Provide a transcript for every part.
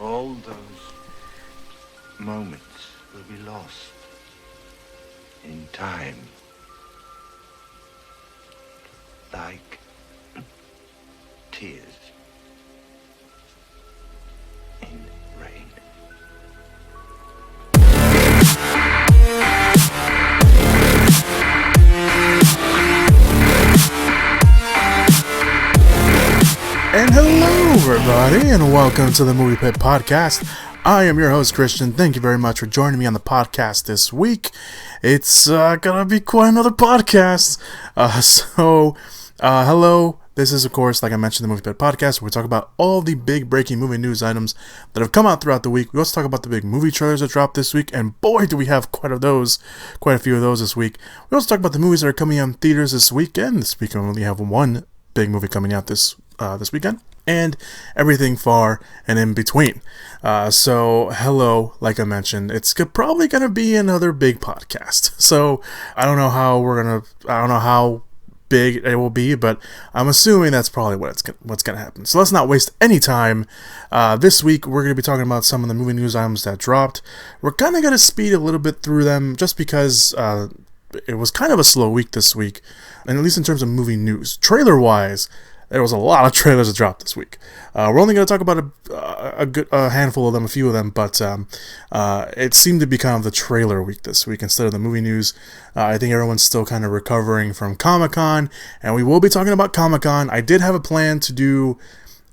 All those moments will be lost in time. Like tears in rain. And hello, everybody, and welcome to the Movie Pit Podcast. I am your host, Christian. Thank you very much for joining me on the podcast this week. It's gonna be quite another podcast. Hello. This is, of course, like I mentioned, the Movie Pit Podcast, where we talk about all the big breaking movie news items that have come out throughout the week. We also talk about the big movie trailers that dropped this week, and boy, do we have quite a few of those this week. We also talk about the movies that are coming out in theaters this weekend. This week, we only have one big movie coming out this weekend, and everything far and in between. Hello, like I mentioned, it's probably going to be another big podcast. So I don't know how big it will be, but I'm assuming that's probably what's going to happen. So let's not waste any time. This week, we're going to be talking about some of the movie news items that dropped. We're kind of going to speed a little bit through them just because it was kind of a slow week this week, and at least in terms of movie news. Trailer-wise, there was a lot of trailers that dropped this week. We're only going to talk about a handful of them, a few of them, but it seemed to be kind of the trailer week this week instead of the movie news. I think everyone's still kind of recovering from Comic-Con, and we will be talking about Comic-Con. I did have a plan to do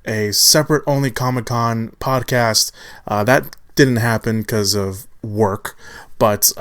a separate only Comic-Con podcast. That didn't happen because of work, but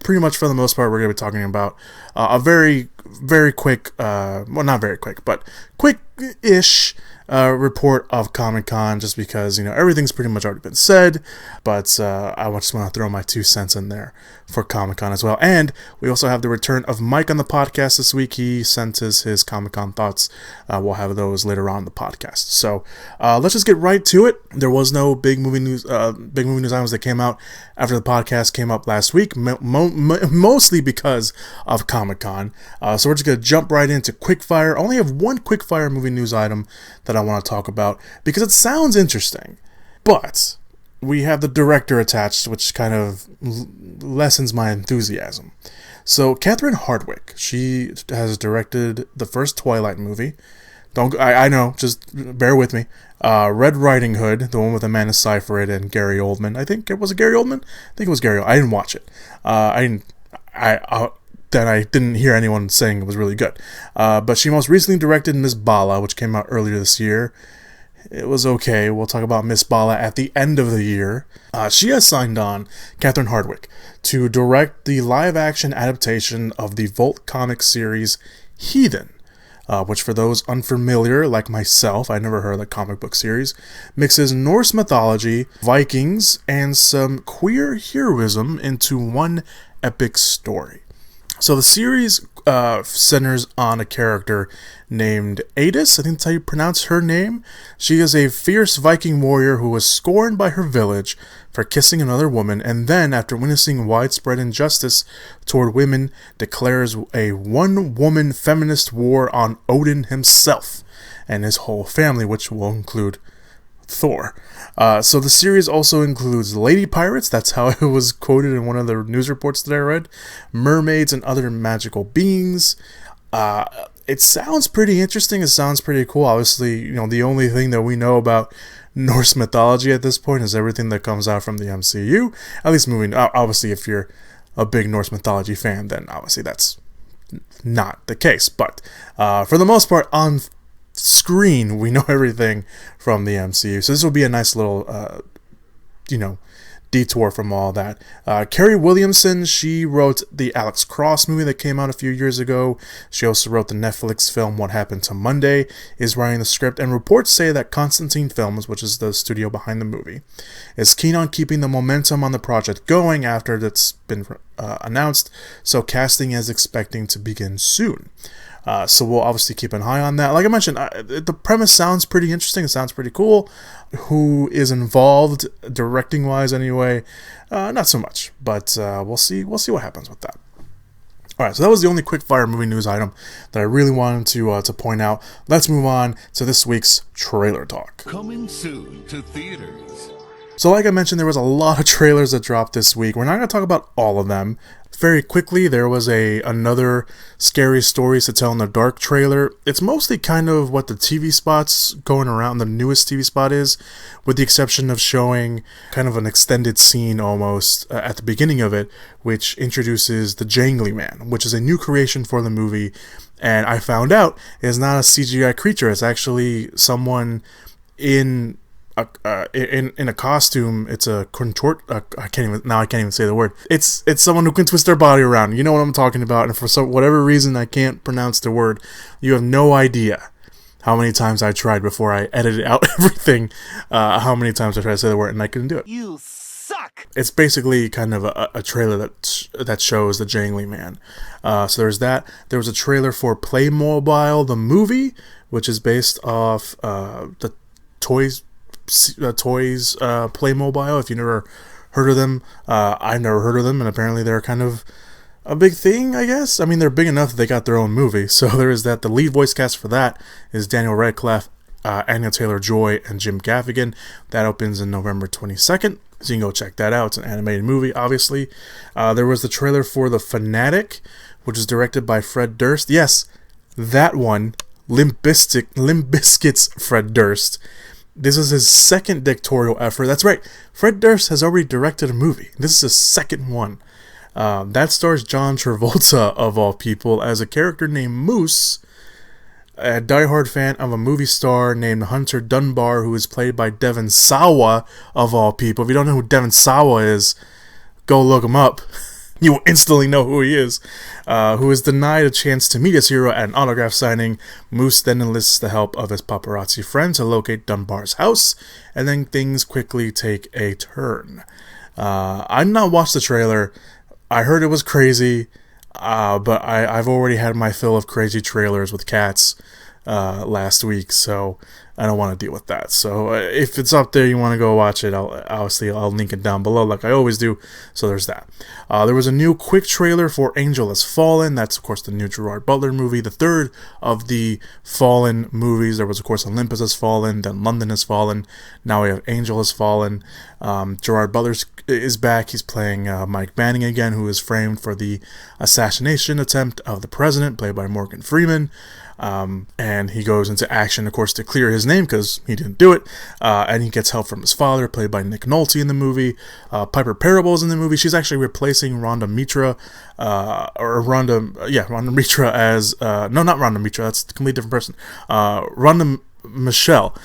pretty much for the most part, we're going to be talking about a very, very quick, well, not very quick, but quick-ish report of Comic-Con, just because, everything's pretty much already been said, but I just want to throw my 2 cents in there for Comic-Con as well. And we also have the return of Mike on the podcast this week. He sent his Comic-Con thoughts. We'll have those later on in the podcast. So let's just get right to it. There was no big movie news items that came out after the podcast came up last week, mostly because of Comic-Con. So we're just going to jump right into quickfire. I only have one quickfire movie news item that I want to talk about because it sounds interesting, but we have the director attached, which kind of lessens my enthusiasm. So Catherine Hardwicke, she has directed the first Twilight movie. I know, just bear with me. Red Riding Hood, the one with Amanda Seyfried and Gary Oldman. I think it was Gary Oldman. I think it was Gary. I didn't watch it. Then I didn't hear anyone saying it was really good. But she most recently directed Miss Bala, which came out earlier this year. It was okay. We'll talk about Miss Bala at the end of the year. She has signed on, Catherine Hardwicke, to direct the live-action adaptation of the Volt comic series Heathen, which, for those unfamiliar, like myself, I never heard of the comic book series, mixes Norse mythology, Vikings, and some queer heroism into one epic story. So the series centers on a character named Adis. I think that's how you pronounce her name. She is a fierce Viking warrior who was scorned by her village for kissing another woman, and then, after witnessing widespread injustice toward women, declares a one-woman feminist war on Odin himself and his whole family, which will include Thor. So the series also includes lady pirates, that's how it was quoted in one of the news reports that I read, mermaids, and other magical beings. It sounds pretty interesting, it sounds pretty cool. Obviously, the only thing that we know about Norse mythology at this point is everything that comes out from the MCU. At least obviously, if you're a big Norse mythology fan, then obviously that's not the case. But for the most part, on screen, we know everything from the MCU. So this will be a nice little, detour from all that. Carrie Williamson, she wrote the Alex Cross movie that came out a few years ago. She also wrote the Netflix film What Happened to Monday, is writing the script, and reports say that Constantine Films, which is the studio behind the movie, is keen on keeping the momentum on the project going after it's been announced, so casting is expecting to begin soon. So we'll obviously keep an eye on that. Like I mentioned, the premise sounds pretty interesting. It sounds pretty cool. Who is involved, directing-wise anyway? Not so much, but we'll see. We'll see what happens with that. Alright, so that was the only quick-fire movie news item that I really wanted to point out. Let's move on to this week's trailer talk. Coming soon to theaters. So like I mentioned, there was a lot of trailers that dropped this week. We're not going to talk about all of them. Very quickly, there was another Scary Stories to Tell in the Dark trailer. It's mostly kind of what the TV spots going around, the newest TV spot is, with the exception of showing kind of an extended scene almost at the beginning of it, which introduces the Gemini Man, which is a new creation for the movie. And I found out it's not a CGI creature. It's actually someone in a costume. It's a contort. I can't even say the word. It's someone who can twist their body around. You know what I'm talking about. And for whatever reason, I can't pronounce the word. You have no idea how many times I tried before I edited out everything. How many times I tried to say the word and I couldn't do it. You suck! It's basically kind of a trailer that shows the Gemini Man. So there's that. There was a trailer for Playmobil, the movie, which is based off the Toys Playmobil. If you never heard of them, I've never heard of them, and apparently they're kind of a big thing, I guess. I mean, they're big enough that they got their own movie. So there is that. The lead voice cast for that is Daniel Radcliffe, Anya Taylor-Joy, and Jim Gaffigan. That opens in November 22nd, so you can go check that out. It's an animated movie, obviously. There was the trailer for The Fanatic, which is directed by Fred Durst. Yes, that one, Limp Bizkit's Fred Durst. This is his second directorial effort. That's right, Fred Durst has already directed a movie. This is his second one. That stars John Travolta, of all people, as a character named Moose, a diehard fan of a movie star named Hunter Dunbar, who is played by Devon Sawa, of all people. If you don't know who Devon Sawa is, go look him up. You will instantly know who he is. Who is denied a chance to meet his hero at an autograph signing. Moose then enlists the help of his paparazzi friend to locate Dunbar's house, and then things quickly take a turn. I've not watched the trailer. I heard it was crazy, but I've already had my fill of crazy trailers with cats last week, so I don't want to deal with that. So if it's up there, you want to go watch it, I'll link it down below like I always do. So there's that. There was a new quick trailer for Angel Has Fallen. That's, of course, the new Gerard Butler movie, the third of the Fallen movies. There was, of course, Olympus Has Fallen, then London Has Fallen. Now we have Angel Has Fallen. Gerard Butler is back. He's playing Mike Banning again, who is framed for the assassination attempt of the president, played by Morgan Freeman. And he goes into action, of course, to clear his name because he didn't do it. And he gets help from his father, played by Nick Nolte in the movie. Piper Parable's in the movie. She's actually replacing Rhonda Mitra, Rhonda Mitra as no, not Rhonda Mitra. That's a completely different person. Rhonda Michelle,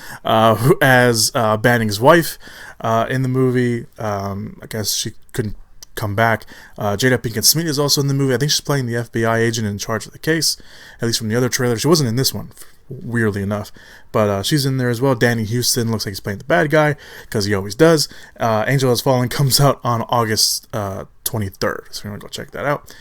as Banning's wife in the movie. I guess she couldn't come back. Jada Pinkett Smith is also in the movie. I think she's playing the FBI agent in charge of the case, at least from the other trailer. She wasn't in this one, weirdly enough, but she's in there as well. Danny Houston looks like he's playing the bad guy, because he always does. Angel Has Fallen comes out on August 23rd, so we're going to go check that out.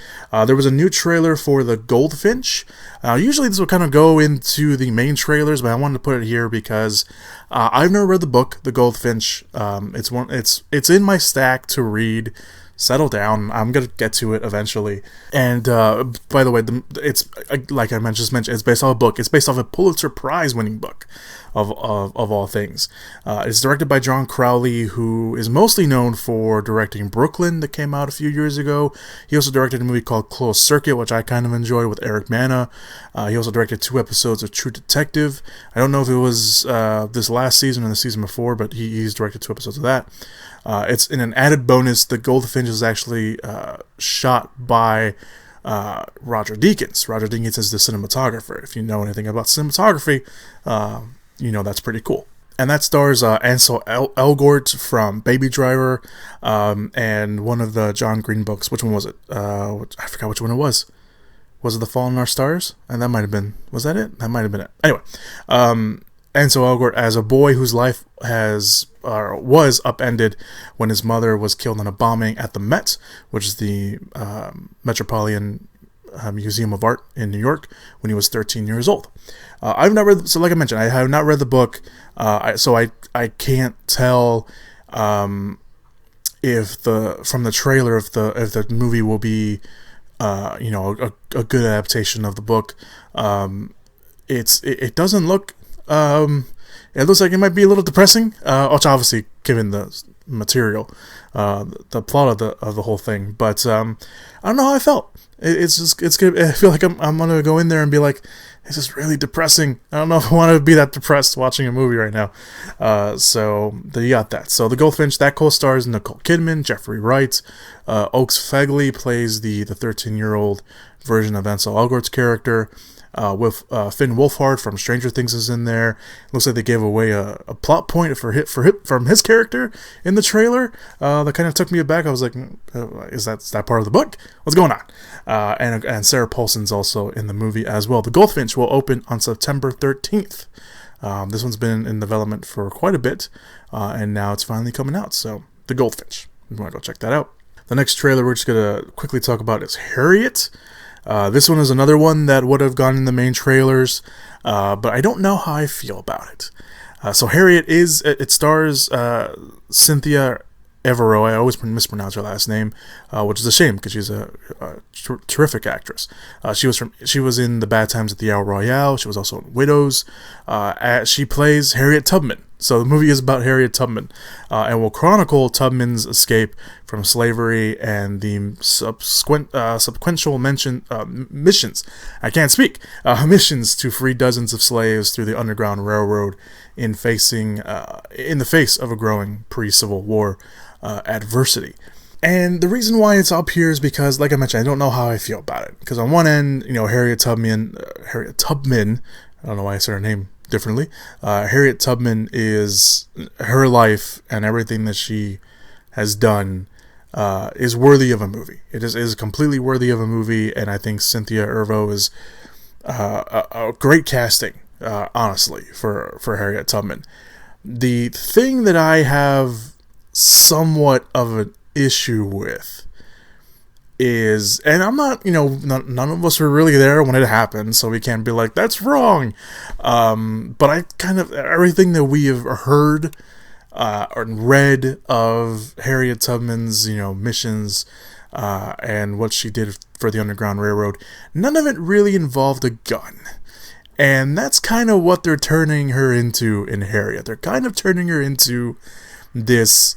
There was a new trailer for the Goldfinch. Usually this will kind of go into the main trailers, but I wanted to put it here because I've never read the book, The Goldfinch. It's in my stack to read. Settle down. I'm gonna get to it eventually. And by the way, it's like I just mentioned. It's based off a book. It's based off a Pulitzer Prize-winning book, of all things. It's directed by John Crowley, who is mostly known for directing Brooklyn, that came out a few years ago. He also directed a movie called Closed Circuit, which I kind of enjoyed, with Eric Bana. He also directed 2 episodes of True Detective. I don't know if it was this last season or the season before, but he's directed 2 episodes of that. It's in an added bonus. The Goldfinch is actually shot by Roger Deakins. Roger Deakins is the cinematographer. If you know anything about cinematography, you know that's pretty cool. And that stars Ansel Elgort from Baby Driver, and one of the John Green books. Which one was it? I forgot which one it was. Was it The Fault in Our Stars? And that might have been. Was that it? That might have been it. Anyway, Ansel Elgort as a boy whose life was upended when his mother was killed in a bombing at the Met, which is the Metropolitan Museum of Art in New York, when he was 13 years old. I've not read, so like I mentioned, I have not read the book, so I can't tell if from the trailer if the movie will be a good adaptation of the book. It doesn't look. It looks like it might be a little depressing, which obviously given the material, the plot of the whole thing. But I don't know how I felt. It's good. I feel like I'm gonna go in there and be like, this is really depressing. I don't know if I want to be that depressed watching a movie right now. So you got that. So the Goldfinch, that co-stars Nicole Kidman, Jeffrey Wright, Oakes Fegley plays the 13-year-old version of Ansel Elgort's character. With Finn Wolfhard from Stranger Things is in there. Looks like they gave away a plot point from his character in the trailer. That kind of took me aback. I was like, is that part of the book? What's going on? And Sarah Paulson's also in the movie as well. The Goldfinch will open on September 13th. This one's been in development for quite a bit, and now it's finally coming out. So the Goldfinch, you want to go check that out. The next trailer we're just gonna quickly talk about is Harriet. This one is another one that would have gone in the main trailers, but I don't know how I feel about it. So Harriet it stars Cynthia Evero. I always mispronounce her last name, which is a shame because she's a terrific actress. She was in The Bad Times at the El Royale. She was also in Widows. She plays Harriet Tubman. So the movie is about Harriet Tubman, and will chronicle Tubman's escape from slavery and the subsequential missions. I can't speak. Missions to free dozens of slaves through the Underground Railroad in the face of a growing pre-Civil War adversity. And the reason why it's up here is because, like I mentioned, I don't know how I feel about it. Because on one end, Harriet Tubman, I don't know why I said her name differently. Harriet Tubman is her life and everything that she has done is worthy of a movie. It is completely worthy of a movie, and I think Cynthia Erivo is a great casting, honestly, for Harriet Tubman. The thing that I have somewhat of an issue with is, and I'm not, none of us were really there when it happened, so we can't be like, that's wrong. But I kind of, everything that we have heard or read of Harriet Tubman's, missions and what she did for the Underground Railroad, none of it really involved a gun. And that's kind of what they're turning her into in Harriet. They're kind of turning her into this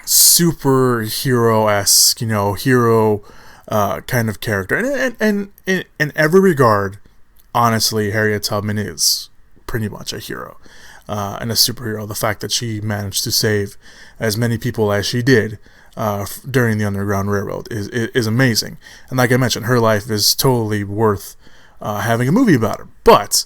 superhero-esque, hero kind of character. And in every regard, honestly, Harriet Tubman is pretty much a hero and a superhero. The fact that she managed to save as many people as she did during the Underground Railroad is amazing. And like I mentioned, her life is totally worth having a movie about her. But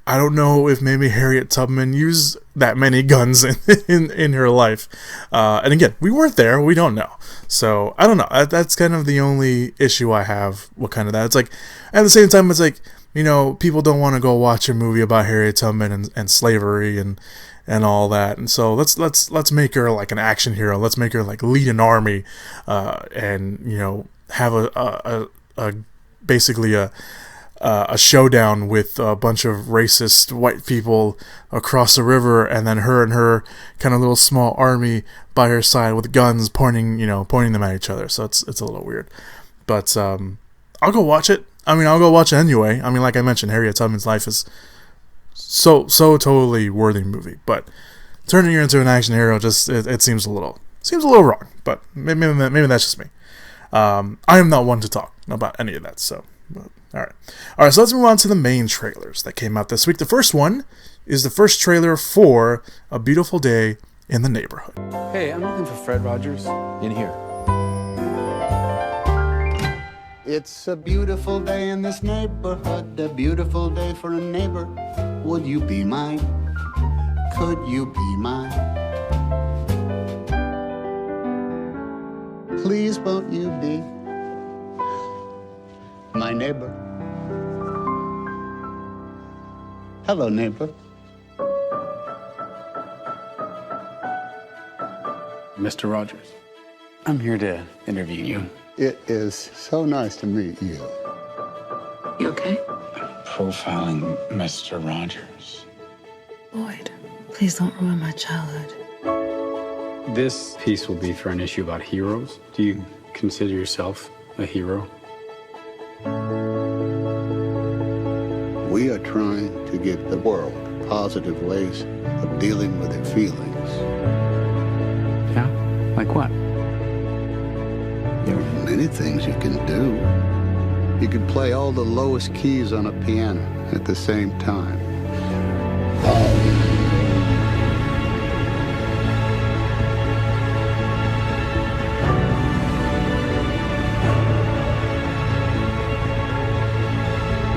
I don't know if maybe Harriet Tubman used that many guns in her life. And again, we weren't there. We don't know. So, I don't know. That's kind of the only issue I have. What kind of that? It's like, at the same time, it's like, people don't want to go watch a movie about Harriet Tubman and slavery and all that. And so let's make her like an action hero. Let's make her like lead an army and, have a basically a showdown with a bunch of racist white people across the river, and then her and her kind of little small army by her side with guns pointing them at each other. So it's a little weird, but I'll go watch it. I'll go watch it anyway. Like I mentioned, Harriet Tubman's life is so totally worthy movie, but turning her into an action hero it seems a little wrong. But maybe that's just me. I am not one to talk about any of that. So. Alright, so let's move on to the main trailers that came out this week. The first one is the first trailer for A Beautiful Day in the Neighborhood. Hey, I'm looking for Fred Rogers. In here. It's a beautiful day in this neighborhood, a beautiful day for a neighbor. Would you be mine? Could you be mine? Please won't you be my neighbor? Hello, neighbor. Mr. Rogers, I'm here to interview you. It is so nice to meet you. You okay? Profiling Mr. Rogers. Boyd, please don't ruin my childhood. This piece will be for an issue about heroes. Do you consider yourself a hero? We are trying to give the world positive ways of dealing with their feelings. Yeah? Like what? There are many things you can do. You can play all the lowest keys on a piano at the same time.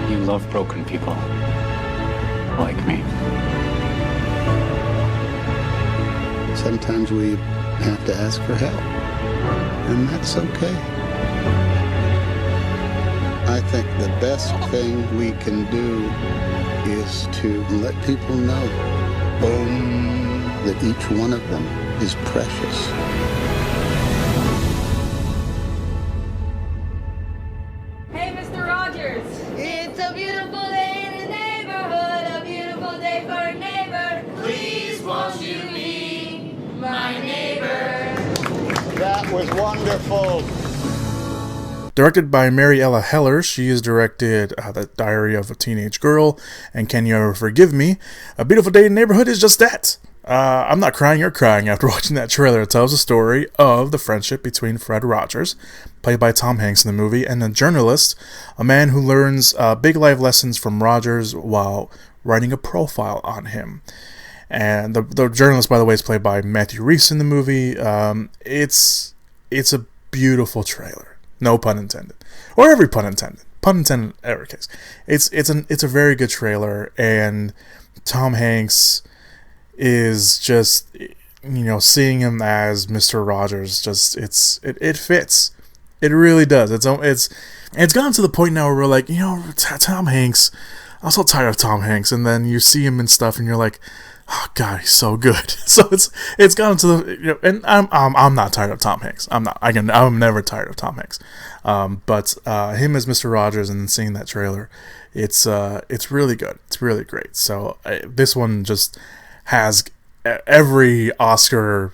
You love broken people. Like me. Sometimes we have to ask for help, and that's okay. I think the best thing we can do is to let people know, boom, that each one of them is precious. Hey, Mr. Rogers! It's a beautiful day in the neighborhood, a beautiful day for a neighbor. Please won't you be my neighbor? That was wonderful. Directed by Mary Ella Heller, she has directed The Diary of a Teenage Girl and Can You Ever Forgive Me? A Beautiful Day in the Neighborhood is just that. I'm not crying, you're crying after watching that trailer. It tells the story of the friendship between Fred Rogers, played by Tom Hanks in the movie, and a journalist, a man who learns big life lessons from Rogers while writing a profile on him. And the journalist, by the way, is played by Matthew Rhys in the movie. It's a beautiful trailer. No pun intended. Or every pun intended. Pun intended in every case. It's a very good trailer, and Tom Hanks is just, seeing him as Mr. Rogers, just it fits. It really does. It's gotten to the point now where we're like, Tom Hanks, I'm so tired of Tom Hanks, and then you see him and stuff and you're like, oh God, he's so good. So it's gotten to the, and I'm not tired of Tom Hanks. I'm never tired of Tom Hanks. But him as Mr. Rogers and seeing that trailer, it's really good. It's really great. So this one just has every Oscar,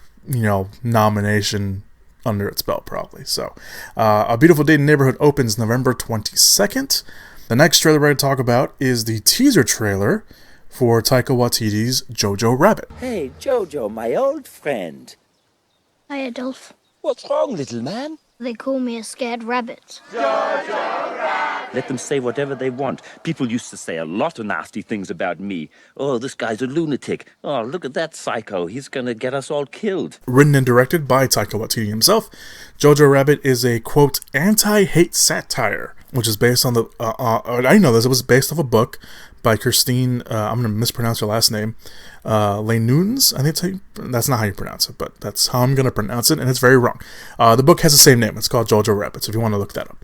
nomination under its belt probably. So A Beautiful Day in the Neighborhood opens November 22nd. The next trailer we're going to talk about is the teaser trailer for Taika Waititi's Jojo Rabbit. Hey, Jojo, my old friend. Hi, Adolf. What's wrong, little man? They call me a scared rabbit. Let them say whatever they want. People used to say a lot of nasty things about me. Oh, this guy's a lunatic. Oh, look at that psycho. He's gonna get us all killed. Written and directed by Taika Waititi himself, Jojo Rabbit is a, quote, anti-hate satire, which is based on the, I didn't know this, it was based off a book by Christine, I'm going to mispronounce her last name, Leynunes, I think that's not how you pronounce it, but that's how I'm going to pronounce it, and it's very wrong. The book has the same name. It's called Jojo Rabbit, so if you want to look that up.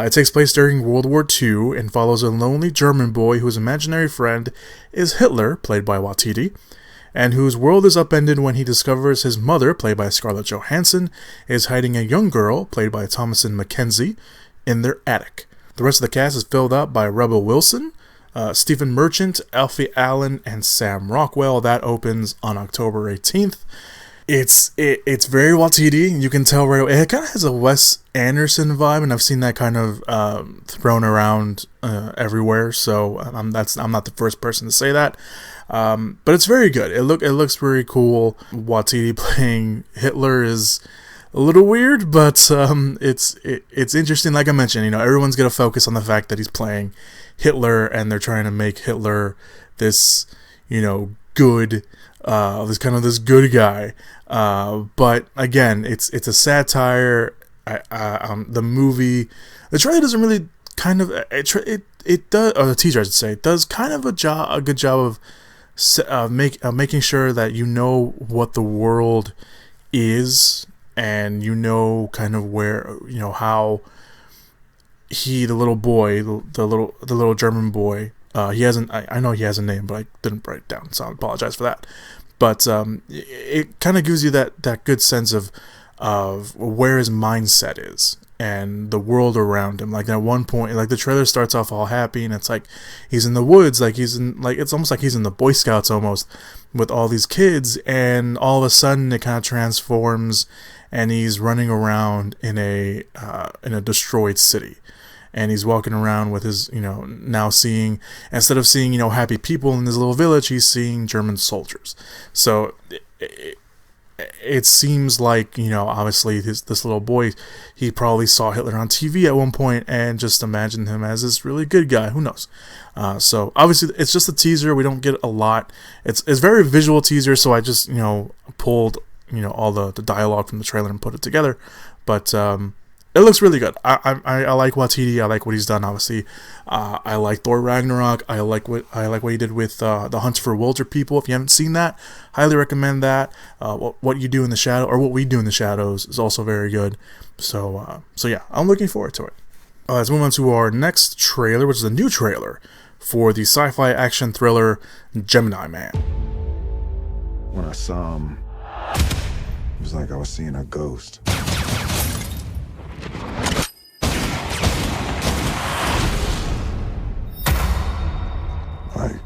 It takes place during World War II and follows a lonely German boy whose imaginary friend is Hitler, played by Waititi, and whose world is upended when he discovers his mother, played by Scarlett Johansson, is hiding a young girl, played by Thomasin McKenzie, in their attic. The rest of the cast is filled out by Rebel Wilson, Stephen Merchant, Alfie Allen, and Sam Rockwell. That opens on October 18th. It's very Waititi. You can tell right away. It kind of has a Wes Anderson vibe, and I've seen that kind of thrown around everywhere. So I'm not the first person to say that. But it's very good. It looks very cool. Waititi playing Hitler is a little weird, but it's interesting. Like I mentioned, everyone's gonna focus on the fact that he's playing Hitler, and they're trying to make Hitler this, good, this good guy. But again, it's a satire. The trailer doesn't really kind of it does, or the teaser I should say, does kind of a good job of making sure that what the world is, and kind of where how the little boy, the little German boy, he hasn't. I know he has a name, but I didn't write it down, so I apologize for that. But it kind of gives you that good sense of where his mindset is, and the world around him. Like at one point, like the trailer starts off all happy, and it's like he's in the woods, like he's in, like it's almost like he's in the Boy Scouts almost, with all these kids, and all of a sudden it kind of transforms, and he's running around in a destroyed city. And he's walking around with his, now seeing, instead of seeing, happy people in this little village, he's seeing German soldiers. So it seems like, obviously this little boy, he probably saw Hitler on TV at one point and just imagined him as this really good guy. Who knows? So obviously it's just a teaser. We don't get a lot. It's very visual teaser. So I just, pulled, all the dialogue from the trailer and put it together. But, it looks really good. I like Waititi. I like what he's done. Obviously, I like Thor Ragnarok. I like what he did with the Hunt for Wilder People. If you haven't seen that, highly recommend that. What You Do in the Shadow, or What We Do in the Shadows, is also very good. So yeah, I'm looking forward to it. Let's move on to our next trailer, which is a new trailer for the sci-fi action thriller Gemini Man. When I saw him, it was like I was seeing a ghost. Like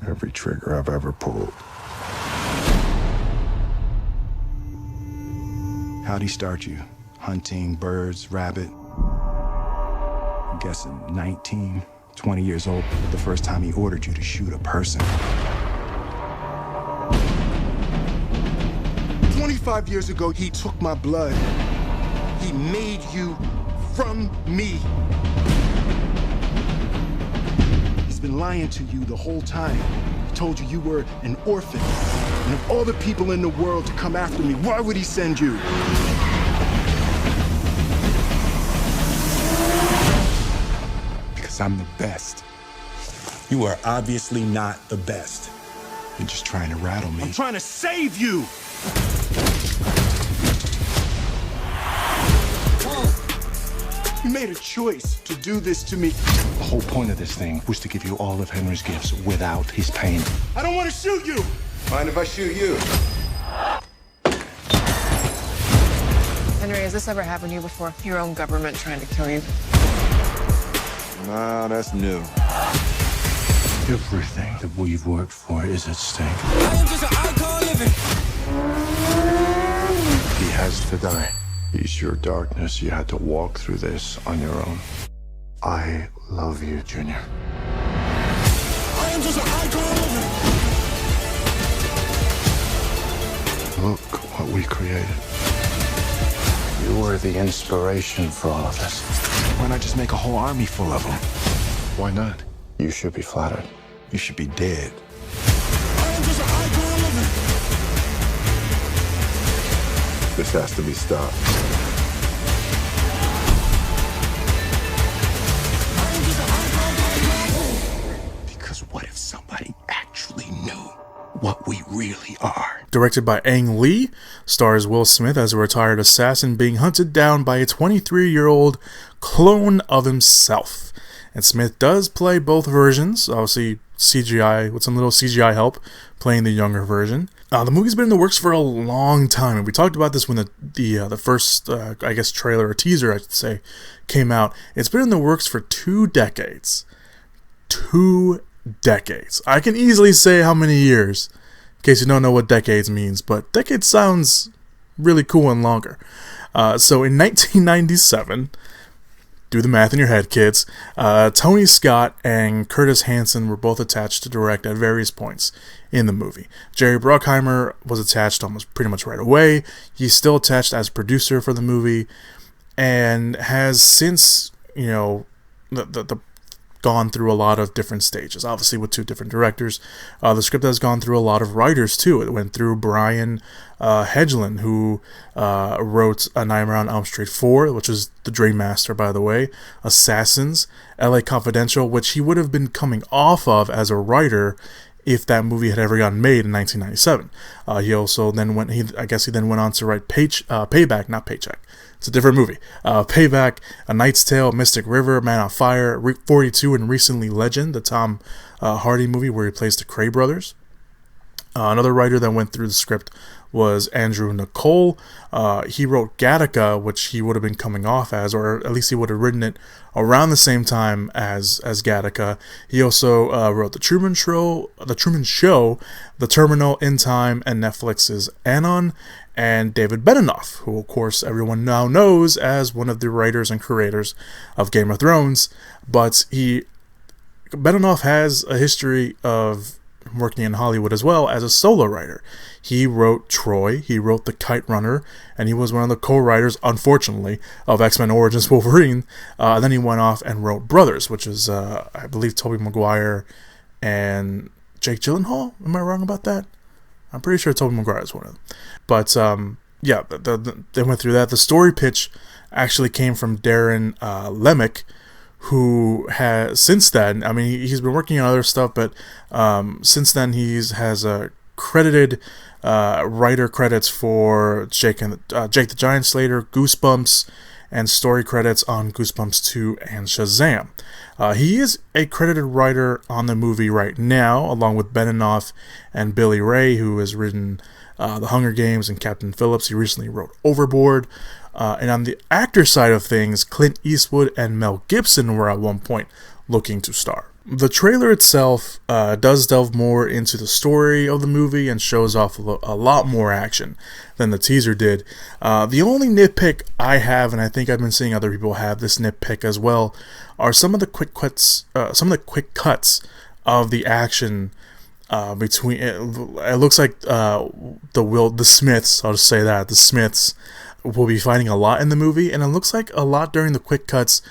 every trigger I've ever pulled. How'd he start you? Hunting birds, rabbit? I'm guessing 19, 20 years old, the first time he ordered you to shoot a person. 25 years ago, he took my blood. He made you from me. He's been lying to you the whole time. He told you you were an orphan. And of all the people in the world to come after me, why would he send you? Because I'm the best. You are obviously not the best. You're just trying to rattle me. I'm trying to save you! You made a choice to do this to me. The whole point of this thing was to give you all of Henry's gifts without his pain. I don't want to shoot you! Mind if I shoot you? Henry, has this ever happened to you before? Your own government trying to kill you? Nah, that's new. Everything that we've worked for is at stake. I am just an icon living. He has to die. He's your darkness. You had to walk through this on your own. I love you, Junior. I am just an icon living. Look what we created. You were the inspiration for all of this. Why not just make a whole army full of them? Why not? You should be flattered. You should be dead. I am just an icon living. This has to be stopped. Because what if somebody actually knew what we really are? Directed by Ang Lee, stars Will Smith as a retired assassin being hunted down by a 23-year-old clone of himself. And Smith does play both versions, obviously CGI, with some little CGI help, playing the younger version. The movie's been in the works for a long time, and we talked about this when the first, trailer or teaser, I should say, came out. It's been in the works for 2 decades. 2 decades. I can easily say how many years, in case you don't know what decades means, but decades sounds really cool and longer. So in 1997... do the math in your head, kids. Tony Scott and Curtis Hanson were both attached to direct at various points in the movie. Jerry Bruckheimer was attached almost pretty much right away. He's still attached as producer for the movie, and has since, gone through a lot of different stages, obviously with 2 different directors. The script has gone through a lot of writers too. It went through Brian Hedlund, who wrote A Nightmare on Elm Street 4, which is The Dream Master, by the way, Assassins, LA Confidential, which he would have been coming off of as a writer if that movie had ever gotten made in 1997. He also then went on to write Payback, not Paycheck. It's a different movie. Payback, A Knight's Tale, Mystic River, Man on Fire, 42, and recently Legend, the Tom Hardy movie where he plays the Cray brothers. Another writer that went through the script was Andrew Nicole. He wrote Gattaca, which he would have been coming off as, or at least he would have written it around the same time as Gattaca. He also wrote The Truman Show, The Terminal, In Time, and Netflix's Anon. And David Benioff, who of course everyone now knows as one of the writers and creators of Game of Thrones. But Benioff has a history of working in Hollywood as well as a solo writer. He wrote Troy, he wrote The Kite Runner, and he was one of the co-writers, unfortunately, of X-Men Origins Wolverine. Then he went off and wrote Brothers, which is, I believe, Tobey Maguire and Jake Gyllenhaal. Am I wrong about that? I'm pretty sure Tobey Maguire is one of them. But, yeah, they went through that. The story pitch actually came from Darren Lemick, who has, since then, I mean, he's been working on other stuff, but since then has a credited writer credits for Jake the Giant Slayer, Goosebumps, and story credits on Goosebumps 2 and Shazam. He is a credited writer on the movie right now, along with Benioff and Billy Ray, who has written The Hunger Games and Captain Phillips. He recently wrote Overboard. And on the actor side of things, Clint Eastwood and Mel Gibson were at one point looking to star. The trailer itself does delve more into the story of the movie and shows off a lot more action than the teaser did. The only nitpick I have, and I think I've been seeing other people have this nitpick as well, are some of the quick cuts of the action between. It looks like the Smiths. I'll just say that the Smiths will be fighting a lot in the movie, and it looks like a lot during the quick cuts.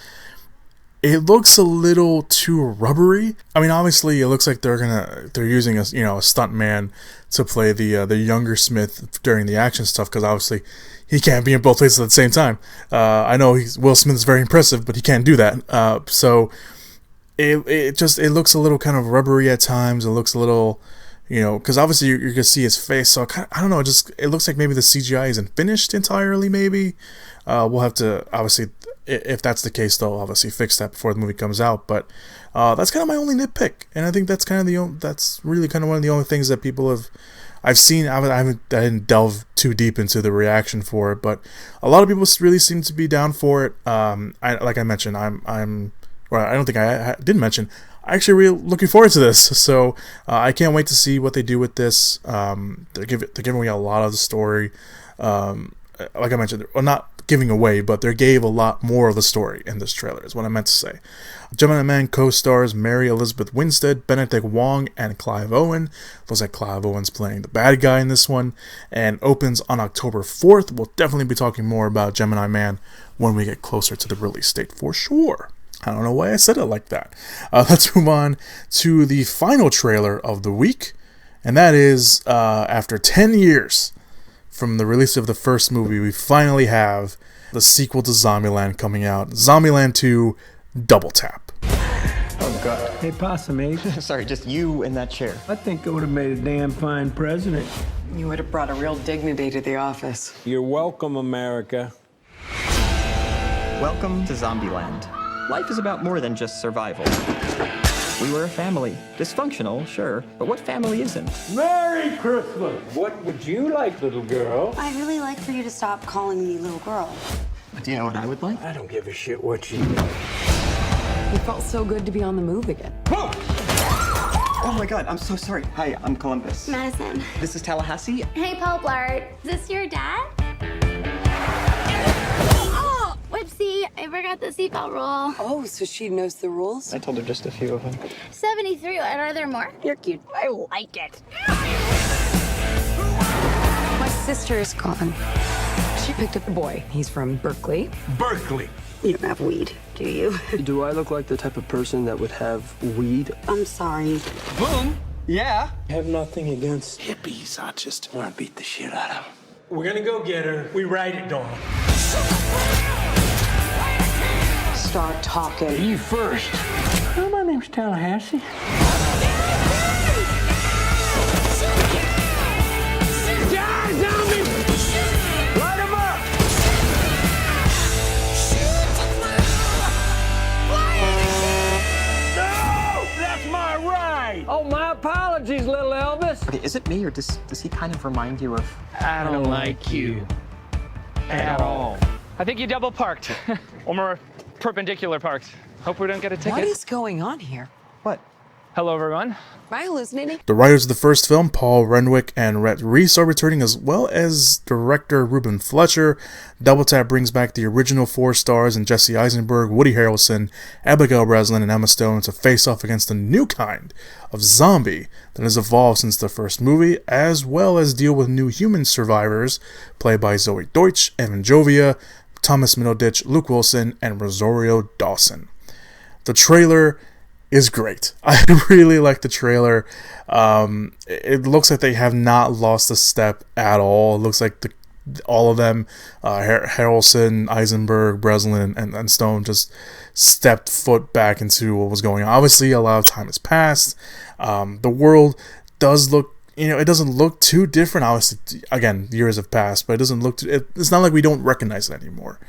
It looks a little too rubbery. I mean, obviously, it looks like they're using a stunt man to play the younger Smith during the action stuff, because obviously he can't be in both places at the same time. I know Will Smith is very impressive, but he can't do that. So it looks a little kind of rubbery at times. It looks a little, because obviously you're gonna see his face. So I don't know. It looks like maybe the CGI isn't finished entirely. Maybe we'll have to, obviously, if that's the case, though, obviously fix that before the movie comes out. But that's kind of my only nitpick, and I think that's kind of that's really kind of one of the only things that I've seen. I didn't delve too deep into the reaction for it, but a lot of people really seem to be down for it. Like I mentioned, I don't think I didn't mention. I'm actually really looking forward to this, so I can't wait to see what they do with this. They're giving away a lot of the story. Like I mentioned, well, not giving away, but they gave a lot more of the story in this trailer, is what I meant to say. Gemini Man co-stars Mary Elizabeth Winstead, Benedict Wong, and Clive Owen. Looks like Clive Owen's playing the bad guy in this one, and opens on October 4th. We'll definitely be talking more about Gemini Man when we get closer to the release date for sure. I don't know why I said it like that. Let's move on to the final trailer of the week, and that is after 10 years from the release of the first movie, we finally have the sequel to Zombieland coming out. Zombieland 2 Double Tap. Oh, God. Hey, Possum Asia. Sorry, just you in that chair. I think I would have made a damn fine president. You would have brought a real dignity to the office. You're welcome, America. Welcome to Zombieland. Life is about more than just survival. We were a family. Dysfunctional, sure, but what family isn't? Merry Christmas! What would you like, little girl? I'd really like for you to stop calling me little girl. But do you know what I would like? I don't give a shit what you do. It felt so good to be on the move again. Whoa! Oh my God, I'm so sorry. Hi, I'm Columbus. Madison. This is Tallahassee. Hey, Poplart. Is this your dad? Oh, whoopsie. I forgot the seatbelt rule. Oh, so she knows the rules? I told her just a few of them. 73. Are there more? You're cute. I like it. My sister is gone. She picked up a boy. He's from Berkeley. Berkeley! You don't have weed, do you? Do I look like the type of person that would have weed? I'm sorry. Boom! Yeah? I have nothing against hippies. I just want to beat the shit out of them. We're gonna go get her. We ride it, dog. Start talking. You first. Oh, my name's Tallahassee. Die, zombie! Light him up! No! That's my ride! Oh, my apologies, little Elvis. The is it me or does he kind of remind you of... I don't like you at all. I think you double parked. Or more perpendicular parked. Hope we don't get a ticket. What is going on here? What? Hello, everyone. Am I hallucinating? The writers of the first film, Paul Renwick and Rhett Reese, are returning, as well as director Ruben Fletcher. Double Tap brings back the original 4 stars in Jesse Eisenberg, Woody Harrelson, Abigail Breslin, and Emma Stone to face off against a new kind of zombie that has evolved since the first movie, as well as deal with new human survivors played by Zoe Deutsch, Evan Jovia, Thomas Middleditch, Luke Wilson, and Rosario Dawson. The trailer is great. I really like the trailer. It looks like they have not lost a step at all. It looks like all of them, Harrelson, Eisenberg, Breslin, and Stone, just stepped foot back into what was going on. Obviously, a lot of time has passed. The world does look, it doesn't look too different. Obviously, again, years have passed, but it doesn't look it's not like we don't recognize it anymore.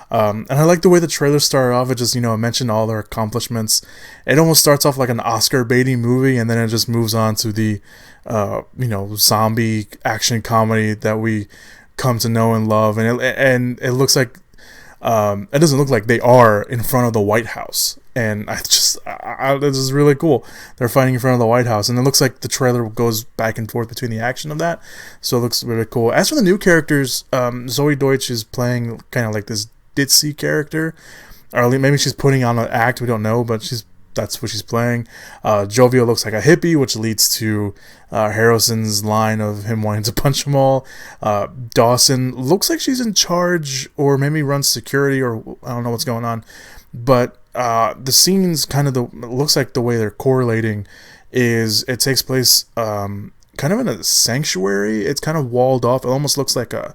And I like the way the trailer started off. It just, mentioned all their accomplishments. It almost starts off like an Oscar baiting movie, and then it just moves on to the, zombie action comedy that we come to know and love. And it looks like, it doesn't look like they are in front of the White House. And this is really cool. They're fighting in front of the White House, and it looks like the trailer goes back and forth between the action of that. So it looks really cool. As for the new characters, Zoe Deutsch is playing kind of like this ditzy character, or maybe she's putting on an act, we don't know, but that's what she's playing. Jovia looks like a hippie, which leads to Harrison's line of him wanting to punch them all. Dawson looks like she's in charge, or maybe runs security, or I don't know what's going on, but the scenes kind of looks like the way they're correlating is it takes place kind of in a sanctuary. It's kind of walled off. It almost looks like a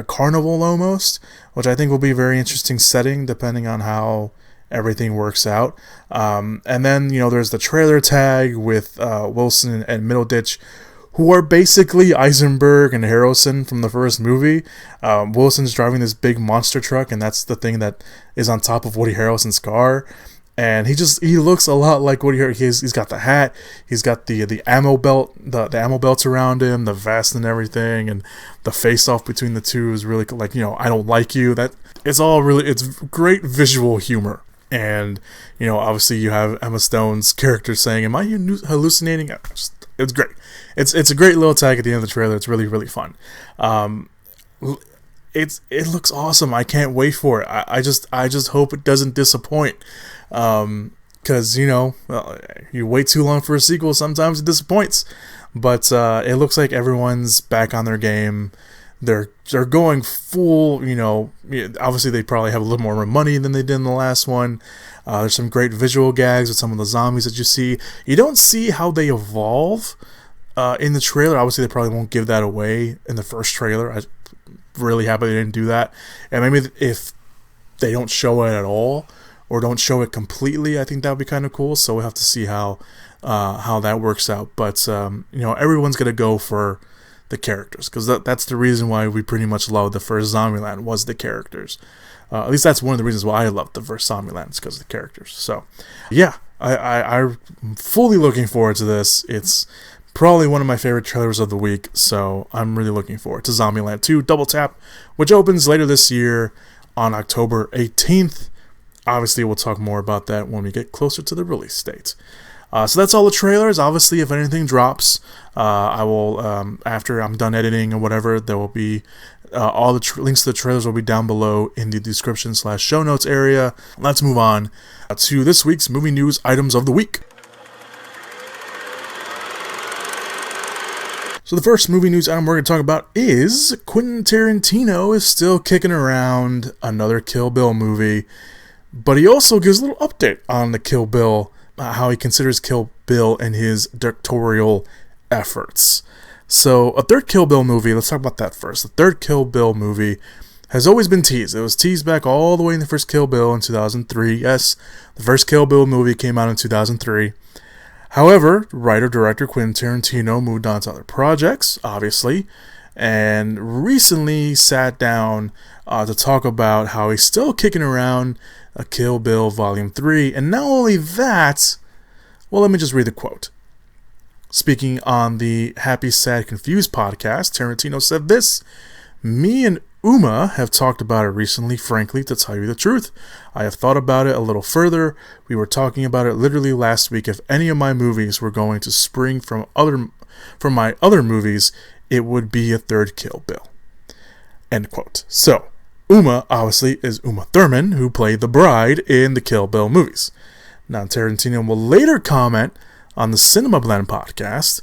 carnival almost, which I think will be a very interesting setting depending on how everything works out. And then, there's the trailer tag with Wilson and Middleditch, who are basically Eisenberg and Harrelson from the first movie. Wilson's driving this big monster truck, and that's the thing that is on top of Woody Harrelson's car. And he looks a lot like Woody Harrelson. He's got the hat, he's got the ammo belt, the ammo belts around him, the vest and everything, and the face off between the two is really like, I don't like you. That it's great visual humor. And obviously you have Emma Stone's character saying, "Am I hallucinating?" It's great. It's a great little tag at the end of the trailer. It's really, really fun. It looks awesome. I can't wait for it. I just hope it doesn't disappoint. Because you wait too long for a sequel, sometimes it disappoints. But it looks like everyone's back on their game. They're going full. Obviously they probably have a little more money than they did in the last one. There's some great visual gags with some of the zombies that you see. You don't see how they evolve in the trailer. Obviously they probably won't give that away in the first trailer. I'm really happy they didn't do that. And maybe if they don't show it at all, or don't show it completely, I think that would be kind of cool. So we'll have to see how that works out. But everyone's gonna go for the characters, because that's the reason why we pretty much loved the first Zombieland, was the characters. At least that's one of the reasons why I loved the first Zombieland, is because of the characters. So yeah, I'm fully looking forward to this. It's probably one of my favorite trailers of the week, so I'm really looking forward to Zombieland 2 Double Tap, which opens later this year on October 18th. Obviously, we'll talk more about that when we get closer to the release date. So that's all the trailers. Obviously, if anything drops, I will, after I'm done editing or whatever, there will be all the links to the trailers will be down below in the description/show notes area. Let's move on to this week's movie news items of the week. So the first movie news item we're going to talk about is Quentin Tarantino is still kicking around another Kill Bill movie, but he also gives a little update on the Kill Bill, how he considers Kill Bill in his directorial efforts. So a third Kill Bill movie, let's talk about that first. The third Kill Bill movie has always been teased. It was teased back all the way in the first Kill Bill in 2003. Yes, the first Kill Bill movie came out in 2003. However, writer-director Quentin Tarantino moved on to other projects, obviously, and recently sat down to talk about how he's still kicking around a Kill Bill Volume 3. And not only that, well, let me just read the quote. Speaking on the Happy, Sad, Confused podcast, Tarantino said this: "Me and Uma have talked about it recently. Frankly, to tell you the truth, I have thought about it a little further. We were talking about it literally last week. If any of my movies were going to spring from my other movies, it would be a third Kill Bill." End quote. So, Uma, obviously, is Uma Thurman, who played the bride in the Kill Bill movies. Now, Tarantino will later comment on the Cinema Blend podcast,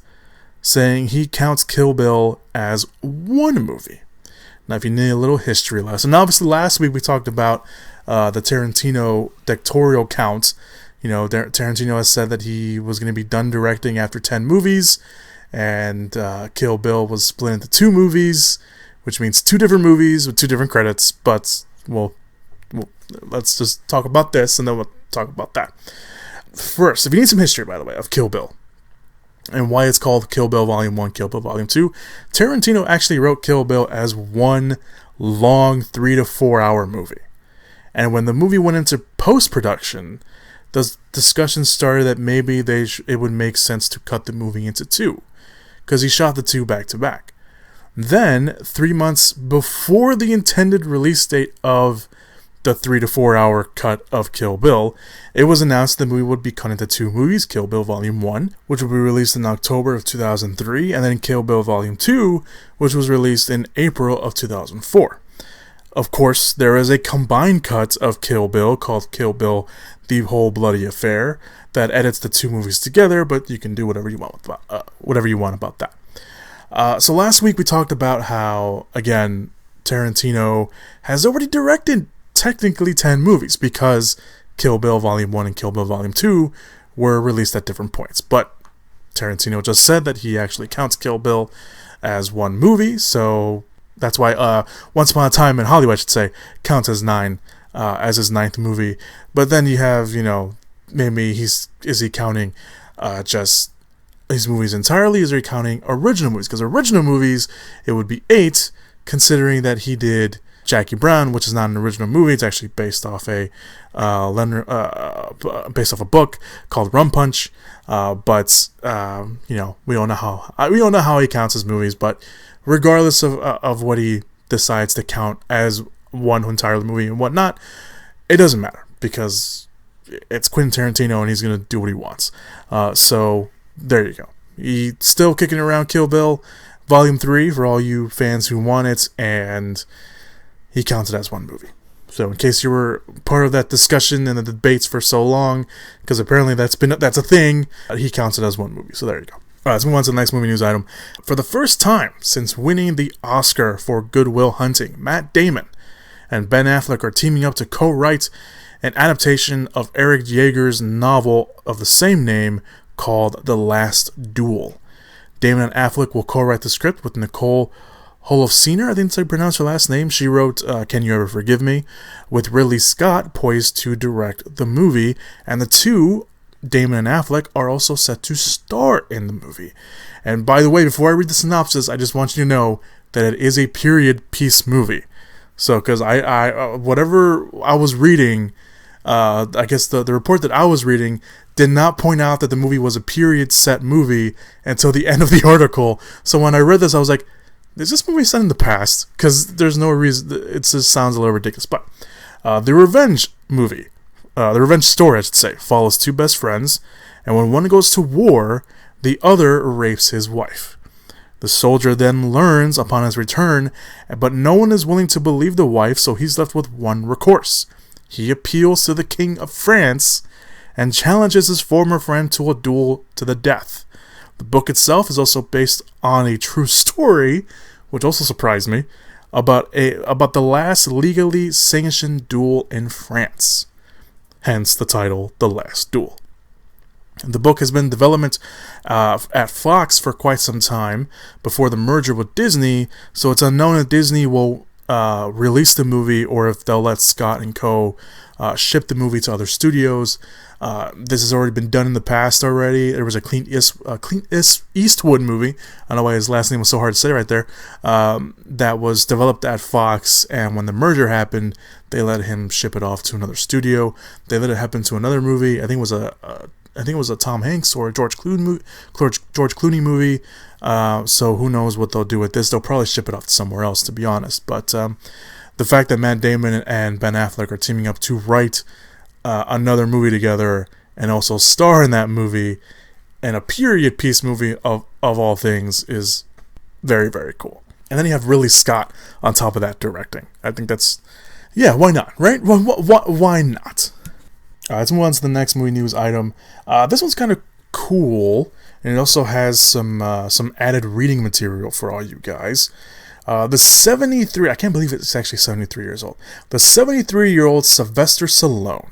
saying he counts Kill Bill as one movie. Now, if you need a little history lesson, obviously last week we talked about the Tarantino directorial count. You know, Tarantino has said that he was going to be done directing after 10 movies, and Kill Bill was split into 2 movies, which means 2 different movies with 2 different credits. But let's just talk about this, and then we'll talk about that. First, if you need some history, by the way, of Kill Bill, and why it's called Kill Bill Volume 1, Kill Bill Volume 2, Tarantino actually wrote Kill Bill as one long 3 to 4 hour movie. And when the movie went into post-production, the discussion started that maybe it would make sense to cut the movie into 2, because he shot the 2 back to back. Then, 3 months before the intended release date of the 3 to 4 hour cut of Kill Bill, it was announced the movie would be cut into 2 movies, Kill Bill Volume 1, which would be released in October of 2003, and then Kill Bill Volume 2, which was released in April of 2004. Of course, there is a combined cut of Kill Bill called Kill Bill The Whole Bloody Affair that edits the 2 movies together, but you can do whatever you want about that. So last week we talked about how, again, Tarantino has already directed technically 10 movies, because Kill Bill Volume 1 and Kill Bill Volume 2 were released at different points. But Tarantino just said that he actually counts Kill Bill as one movie, so that's why Once Upon a Time in Hollywood, I should say, counts as 9, as his 9th movie. But then you have, maybe is he counting just his movies entirely? Is he counting original movies? Because original movies, it would be 8, considering that he did Jackie Brown, which is not an original movie. It's actually based off a book called Rum Punch. But we don't know how he counts his movies. But regardless of what he decides to count as one entire movie and whatnot, it doesn't matter, because it's Quentin Tarantino and he's gonna do what he wants. So there you go. He's still kicking around Kill Bill Volume 3 for all you fans who want it, and he counts it as one movie. So in case you were part of that discussion and the debates for so long, because apparently that's a thing, he counts it as one movie. So there you go. All right, let's move on to the next movie news item. For the first time since winning the Oscar for Good Will Hunting, Matt Damon and Ben Affleck are teaming up to co-write an adaptation of Eric Yeager's novel of the same name called The Last Duel. Damon and Affleck will co-write the script with Nicole Holofcener, I think that's how you pronounce her last name. She wrote Can You Ever Forgive Me? With Ridley Scott poised to direct the movie, and the two, Damon and Affleck, are also set to star in the movie. And by the way, before I read the synopsis, I just want you to know that it is a period piece movie. So, because whatever I was reading, I guess the report that I was reading did not point out that the movie was a period set movie until the end of the article. So when I read this, I was like, is this movie set in the past? Because there's no reason. It just sounds a little ridiculous. But the revenge movie, the revenge story, I should say, follows two best friends, and when one goes to war, the other rapes his wife. The soldier then learns upon his return, but no one is willing to believe the wife, so he's left with one recourse. He appeals to the King of France and challenges his former friend to a duel to the death. The book itself is also based on a true story, which also surprised me, about the last legally sanctioned duel in France. Hence the title, The Last Duel. The book has been in development at Fox for quite some time before the merger with Disney, so it's unknown if Disney will release the movie or if they'll let Scott and co. Ship the movie to other studios. This has already been done in the past already. There was a Clint Eastwood movie, I don't know why his last name was so hard to say right there, that was developed at Fox, and when the merger happened, they let him ship it off to another studio. They let it happen to another movie, I think it was a I think it was a Tom Hanks or a George Clooney movie. So who knows what they'll do with this? They'll probably ship it off to somewhere else, to be honest. But the fact that Matt Damon and Ben Affleck are teaming up to write another movie together and also star in that movie, and a period piece movie of all things, is very, very cool. And then you have Ridley Scott on top of that directing. I think that's, yeah, why not, right? Why not? Let's move on to the next movie news item. This one's kind of cool, and it also has some added reading material for all you guys. The 73, I can't believe it's actually 73 years old. The 73-year-old Sylvester Stallone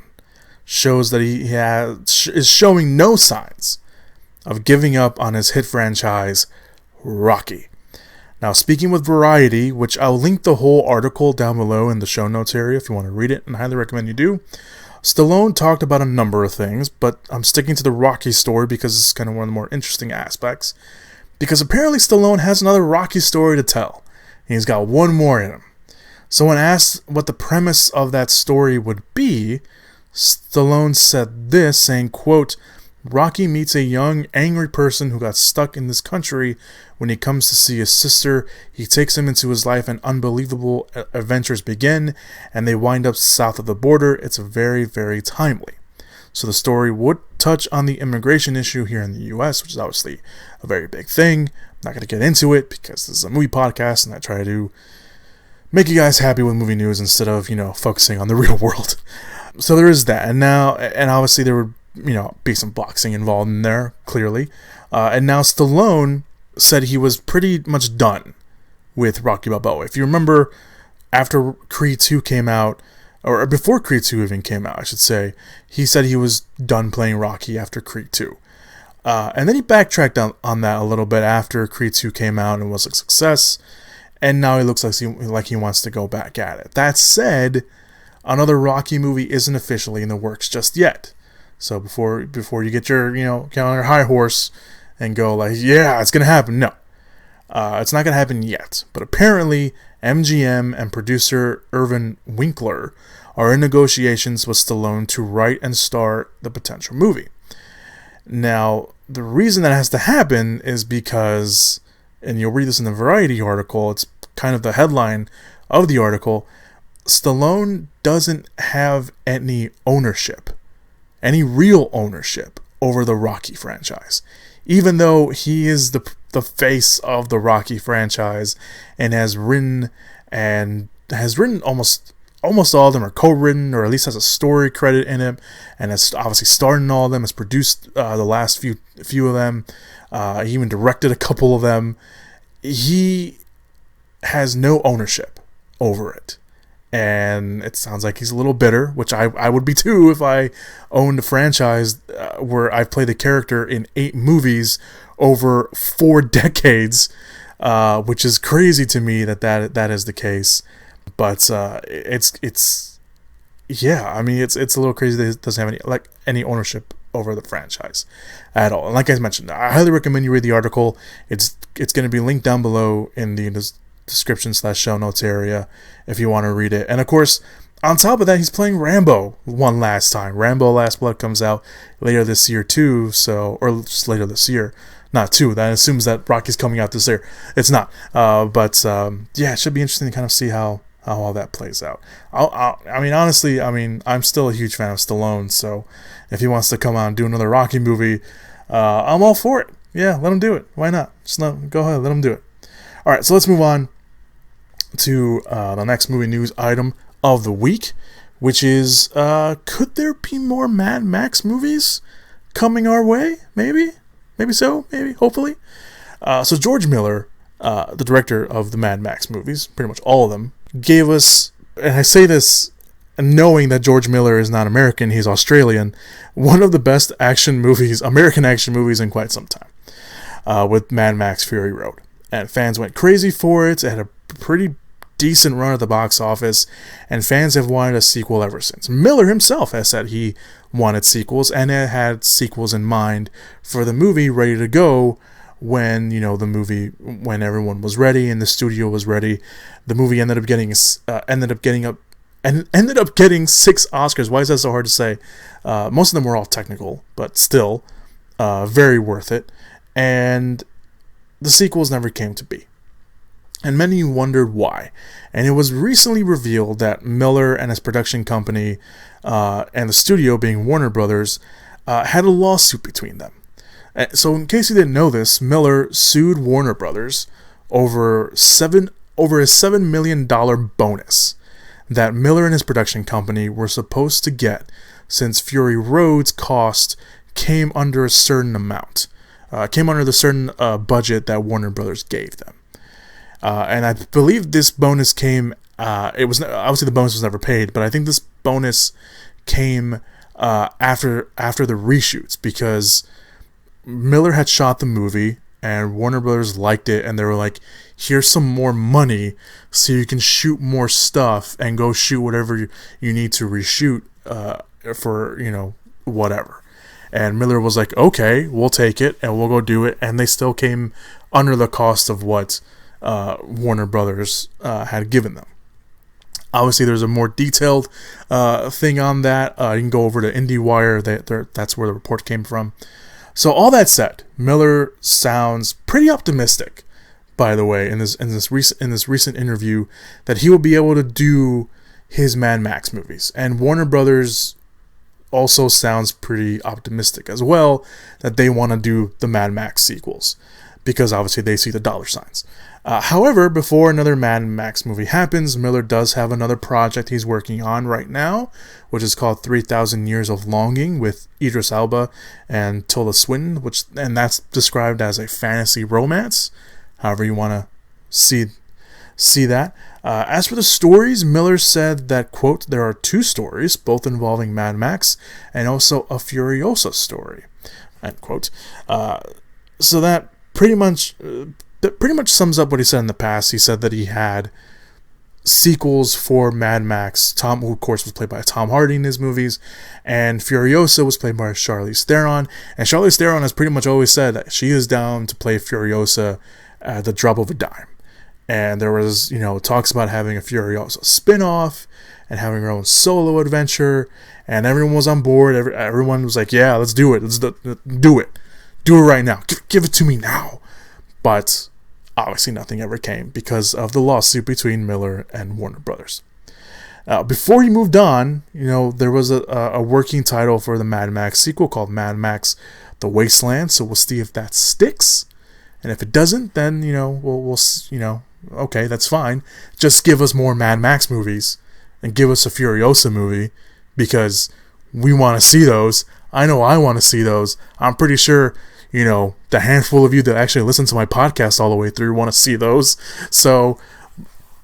shows that he is showing no signs of giving up on his hit franchise, Rocky. Now, speaking with Variety, which I'll link the whole article down below in the show notes area if you want to read it, and I highly recommend you do. Stallone talked about a number of things, but I'm sticking to the Rocky story because it's kind of one of the more interesting aspects. Because apparently Stallone has another Rocky story to tell. And he's got one more in him. So when asked what the premise of that story would be, Stallone said this, saying, quote, Rocky meets a young, angry person who got stuck in this country. When he comes to see his sister, he takes him into his life and unbelievable adventures begin, and they wind up south of the border. It's very, very timely. So the story would touch on the immigration issue here in the U.S., which is obviously a very big thing. I'm not going to get into it because this is a movie podcast, and I try to make you guys happy with movie news instead of, focusing on the real world. So there is that. And obviously there would, be some boxing involved in there, clearly. And now Stallone said he was pretty much done with Rocky Balboa. If you remember, after Creed 2 came out, or before Creed 2 even came out, I should say, he said he was done playing Rocky after Creed 2. And then he backtracked on that a little bit after Creed 2 came out and was a success. And now he looks like he wants to go back at it. That said, another Rocky movie isn't officially in the works just yet. So before you get your, get on your high horse and go like, yeah, it's going to happen. No, it's not going to happen yet. But apparently MGM and producer Irvin Winkler are in negotiations with Stallone to write and star the potential movie. Now, the reason that has to happen is because, and you'll read this in the Variety article, it's kind of the headline of the article, Stallone doesn't have any real ownership over the Rocky franchise. Even though he is the face of the Rocky franchise and has written almost all of them, are co-written, or at least has a story credit in it, and has obviously starred in all of them, has produced the last few of them, he even directed a couple of them. He has no ownership over it. And it sounds like he's a little bitter, which I would be too if I owned a franchise where I've played the character in 8 movies over 4 decades, which is crazy to me that is the case. But it's a little crazy that he doesn't have any ownership over the franchise at all. And like I mentioned, I highly recommend you read the article. It's going to be linked down below in the description/show notes area if you want to read it. And of course, on top of that, he's playing Rambo one last time. Rambo Last Blood comes out later this year too, or just later this year. Not two. That assumes that Rocky's coming out this year. It's not. But it should be interesting to kind of see how all that plays out. Honestly, I'm still a huge fan of Stallone, so if he wants to come out and do another Rocky movie, I'm all for it. Yeah, let him do it. Why not? Go ahead, let him do it. All right, so let's move on to the next movie news item of the week, which is, could there be more Mad Max movies coming our way? Maybe so, hopefully. So George Miller, the director of the Mad Max movies, pretty much all of them, gave us, and I say this knowing that George Miller is not American, he's Australian, one of the best American action movies in quite some time, with Mad Max Fury Road. And fans went crazy for it. It had a pretty decent run at the box office, and fans have wanted a sequel ever since. Miller himself has said he wanted sequels, and had sequels in mind for the movie ready to go when when everyone was ready and the studio was ready. The movie ended up getting and ended up getting 6 Oscars. Why is that so hard to say? Most of them were all technical, but still very worth it. And the sequels never came to be. And many wondered why. And it was recently revealed that Miller and his production company and the studio, being Warner Brothers, had a lawsuit between them. So in case you didn't know this, Miller sued Warner Brothers over a $7 million bonus that Miller and his production company were supposed to get, since Fury Road's cost came under a certain amount. Came under the certain budget that Warner Brothers gave them. And I believe this bonus came, it was obviously the bonus was never paid, but I think this bonus came after the reshoots, because Miller had shot the movie and Warner Brothers liked it, and they were like, here's some more money so you can shoot more stuff and go shoot whatever you need to reshoot for, you know, whatever. And Miller was like, okay, we'll take it and we'll go do it. And they still came under the cost of what Warner Brothers had given them. Obviously, there's a more detailed thing on that. You can go over to IndieWire. That's where the report came from. So all that said, Miller sounds pretty optimistic, by the way, in this recent interview, that he will be able to do his Mad Max movies. And Warner Brothers also sounds pretty optimistic as well, that they want to do the Mad Max sequels, because obviously they see the dollar signs. However, before another Mad Max movie happens, Miller does have another project he's working on right now, which is called 3,000 Years of Longing, with Idris Elba and Tilda Swinton, and that's described as a fantasy romance, however you want to see that. As for the stories, Miller said that, quote, there are 2 stories, both involving Mad Max, and also a Furiosa story, end quote. So that pretty much sums up what he said in the past. He said that he had sequels for Mad Max, who of course was played by Tom Hardy in his movies, and Furiosa was played by Charlize Theron, and Charlize Theron has pretty much always said that she is down to play Furiosa at the drop of a dime. And there was, talks about having a Furiosa spin-off and having her own solo adventure, and everyone was on board. Everyone was like, yeah, let's do it. Let's do it. Do it right now. Give it to me now. But obviously nothing ever came because of the lawsuit between Miller and Warner Brothers. Before he moved on, there was a working title for the Mad Max sequel called Mad Max The Wasteland, so we'll see if that sticks. And if it doesn't, then, we'll okay, that's fine. Just give us more Mad Max movies and give us a Furiosa movie, because we want to see those. I know I want to see those. I'm pretty sure, the handful of you that actually listen to my podcast all the way through want to see those. So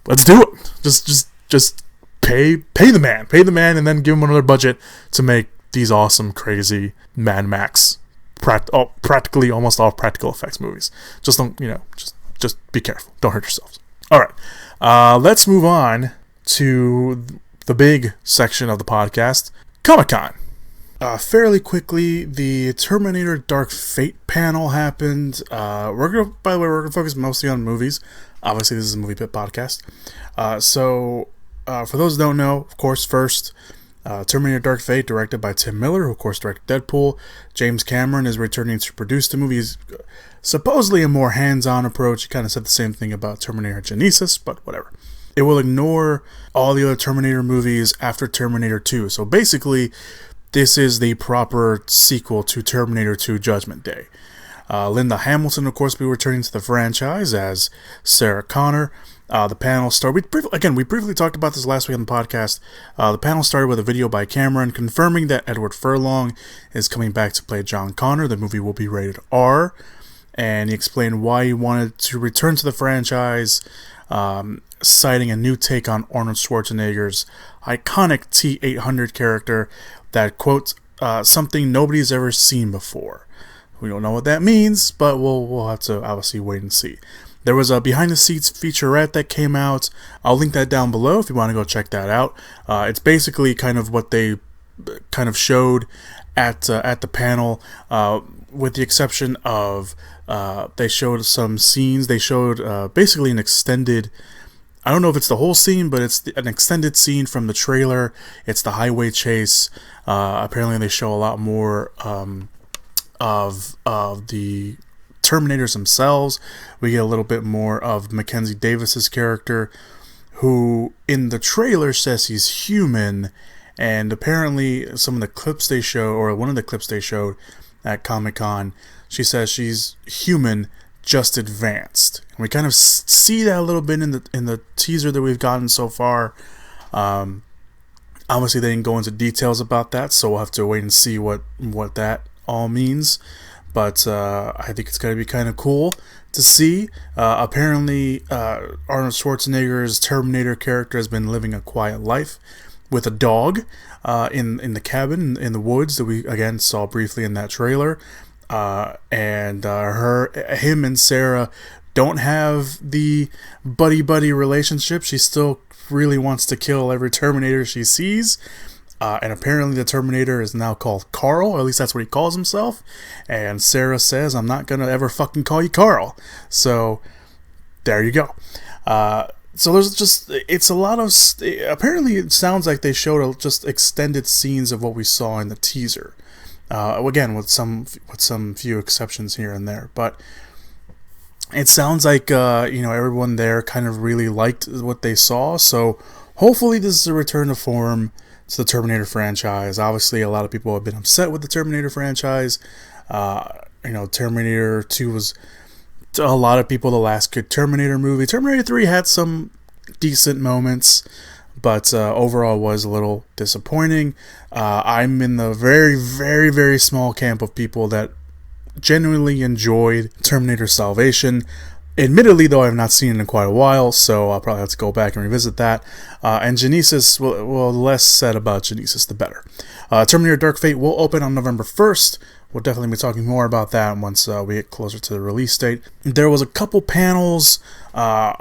let's do it. Just pay the man, and then give him another budget to make these awesome, crazy Mad Max, practically almost all practical effects movies. Just don't, just be careful. Don't hurt yourselves. All right, let's move on to the big section of the podcast, Comic-Con. Fairly quickly, the Terminator Dark Fate panel happened. We're gonna focus mostly on movies. Obviously, this is a Movie Pit podcast. So for those who don't know, of course, first, Terminator Dark Fate, directed by Tim Miller, who of course directed Deadpool. James Cameron is returning to produce the movie. Supposedly a more hands-on approach. He kind of said the same thing about Terminator Genesis, but whatever. It will ignore all the other Terminator movies after Terminator 2. So basically, this is the proper sequel to Terminator 2 Judgment Day. Linda Hamilton, of course, will be returning to the franchise as Sarah Connor. The panel started... We briefly talked about this last week on the podcast. The panel started with a video by Cameron confirming that Edward Furlong is coming back to play John Connor. The movie will be rated R. And he explained why he wanted to return to the franchise, citing a new take on Arnold Schwarzenegger's iconic T-800 character that, quote, something nobody's ever seen before. We don't know what that means, but we'll have to obviously wait and see. There was a behind-the-scenes featurette that came out. I'll link that down below if you want to go check that out. It's basically kind of what they kind of showed at the panel, with the exception of they showed some scenes. They showed basically an extended I don't know if it's the whole scene, but it's an extended scene from the trailer. It's the highway chase. Apparently they show a lot more of the Terminators themselves. We get a little bit more of Mackenzie Davis's character, who in the trailer says he's human, and apparently some of the clips they show, or one of the clips they showed at Comic-Con, she says she's human, just advanced. And we kind of see that a little bit in the teaser that we've gotten so far. Obviously they didn't go into details about that, so we'll have to wait and see what that all means. But I think it's going to be kind of cool to see. Apparently, Arnold Schwarzenegger's Terminator character has been living a quiet life with a dog in the cabin in the woods that we again saw briefly in that trailer. And him and Sarah don't have the buddy relationship. She still really wants to kill every Terminator she sees. And apparently the Terminator is now called Carl, or at least that's what he calls himself. And Sarah says, I'm not going to ever fucking call you Carl. So, there you go. So there's just, it's a lot of, apparently it sounds like they showed just extended scenes of what we saw in the teaser. Again, with some few exceptions here and there. But it sounds like, everyone there kind of really liked what they saw. So, hopefully this is a return to form to the Terminator franchise. Obviously, a lot of people have been upset with the Terminator franchise. Terminator 2 was, to a lot of people, the last good Terminator movie. Terminator 3 had some decent moments, but overall was a little disappointing. I'm in the very, very, very small camp of people that genuinely enjoyed Terminator Salvation. Admittedly, though, I have not seen it in quite a while, so I'll probably have to go back and revisit that. And Genesis, well, the less said about Genesis, the better. Terminator Dark Fate will open on November 1st. We'll definitely be talking more about that once we get closer to the release date. There was a couple panels more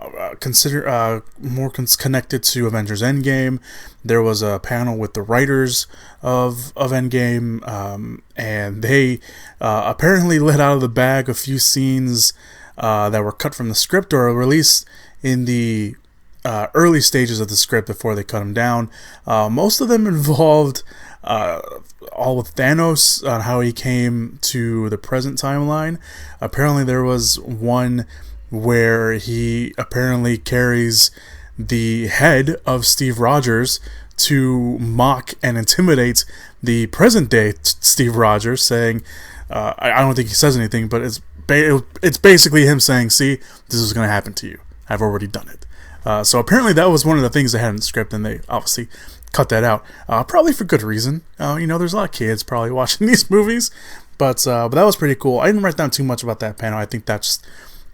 connected to Avengers Endgame. There was a panel with the writers of Endgame, and they apparently let out of the bag a few scenes that were cut from the script or released in the early stages of the script before they cut them down. Most of them involved all with Thanos on how he came to the present timeline. Apparently there was one where he apparently carries the head of Steve Rogers to mock and intimidate the present day Steve Rogers, saying, I don't think he says anything, but it's basically him saying, see, this is going to happen to you. I've already done it. So apparently that was one of the things they had in the script, and they obviously cut that out. Probably for good reason. There's a lot of kids probably watching these movies, but that was pretty cool. I didn't write down too much about that panel. I think that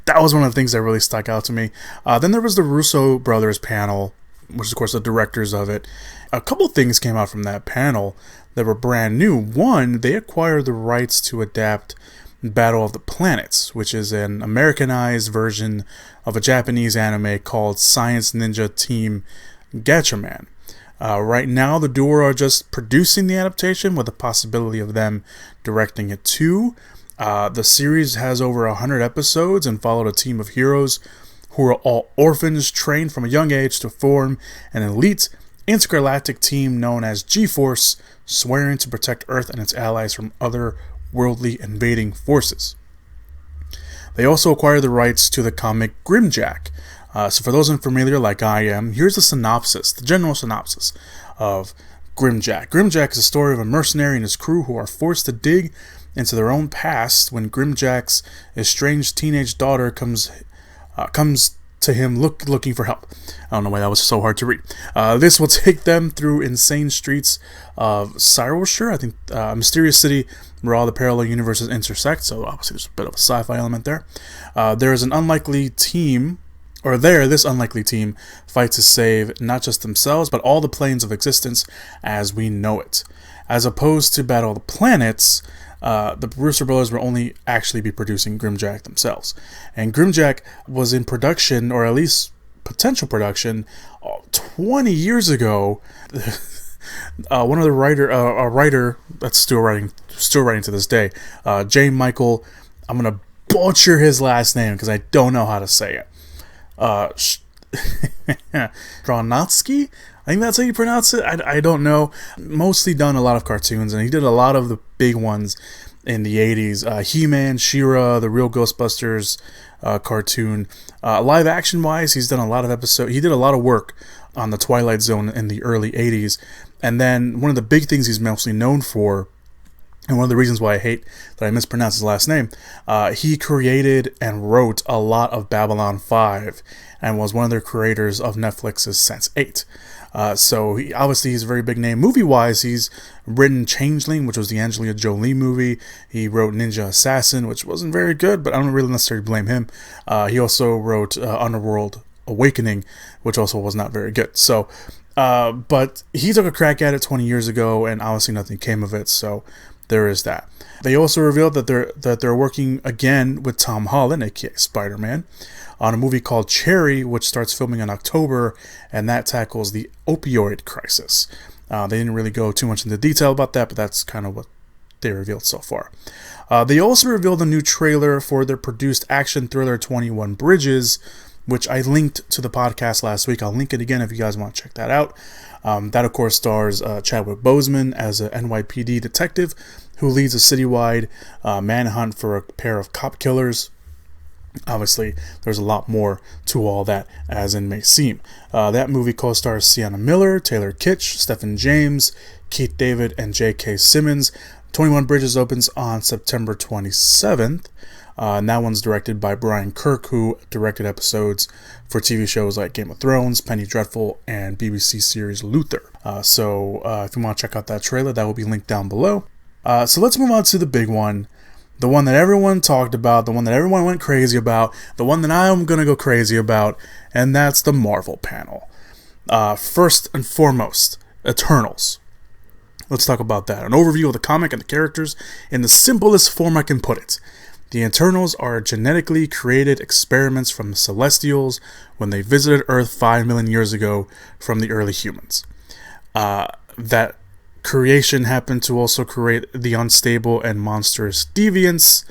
was one of the things that really stuck out to me. Then there was the Russo brothers panel, which is of course the directors of it. A couple things came out from that panel that were brand new. One, they acquired the rights to adapt Battle of the Planets, which is an Americanized version of a Japanese anime called Science Ninja Team Gatchaman. Right now, the duo are just producing the adaptation with the possibility of them directing it too. The series has over 100 episodes and followed a team of heroes who are all orphans trained from a young age to form an elite intergalactic team known as G-Force, swearing to protect Earth and its allies from other worldly invading forces. They also acquired the rights to the comic Grimjack. So for those unfamiliar like I am, here's the general synopsis of Grimjack. Grimjack is a story of a mercenary and his crew who are forced to dig into their own past when Grimjack's estranged teenage daughter comes to him looking for help. I don't know why that was so hard to read. This will take them through insane streets of Cyrosure, I think a mysterious city where all the parallel universes intersect, so obviously there's a bit of a sci-fi element there. This unlikely team fights to save not just themselves, but all the planes of existence as we know it. As opposed to Battle of the Planets, the Russo brothers will only actually be producing Grimjack themselves. And Grimjack was in production, or at least potential production, 20 years ago. One of the a writer that's still writing to this day, J. Michael, I'm gonna butcher his last name because I don't know how to say it. Dronotsky? I think that's how you pronounce it. I don't know. Mostly done a lot of cartoons, and he did a lot of the big ones in the 80s. He-Man, She-Ra, the Real Ghostbusters cartoon. Live action wise, he's done a lot of episodes. He did a lot of work on the Twilight Zone in the early 80s. And then one of the big things he's mostly known for, and one of the reasons why I hate that I mispronounce his last name, he created and wrote a lot of Babylon 5 and was one of the creators of Netflix's Sense8. So obviously he's a very big name. Movie-wise, he's written Changeling, which was the Angelina Jolie movie. He wrote Ninja Assassin, which wasn't very good, but I don't really necessarily blame him. He also wrote Underworld Awakening, which also was not very good. So, but he took a crack at it 20 years ago, and obviously nothing came of it, so there is that. They also revealed that they're working again with Tom Holland, aka Spider-Man, on a movie called Cherry, which starts filming in October, and that tackles the opioid crisis. They didn't really go too much into detail about that, but that's kind of what they revealed so far. They also revealed a new trailer for their produced action thriller 21 Bridges, which I linked to the podcast last week. I'll link it again if you guys want to check that out. That, of course, stars Chadwick Boseman as a NYPD detective who leads a citywide manhunt for a pair of cop killers. Obviously, there's a lot more to all that, as it may seem. That movie co-stars Sienna Miller, Taylor Kitsch, Stephen James, Keith David, and J.K. Simmons. 21 Bridges opens on September 27th. And that one's directed by Brian Kirk, who directed episodes for TV shows like Game of Thrones, Penny Dreadful, and BBC series Luther. So if you want to check out that trailer, that will be linked down below. So let's move on to the big one. The one that everyone talked about, the one that everyone went crazy about, the one that I'm going to go crazy about, and that's the Marvel panel. First and foremost, Eternals. Let's talk about that. An overview of the comic and the characters in the simplest form I can put it. The Eternals are genetically created experiments from the Celestials when they visited Earth 5 million years ago from the early humans. That creation happened to also create the unstable and monstrous deviants,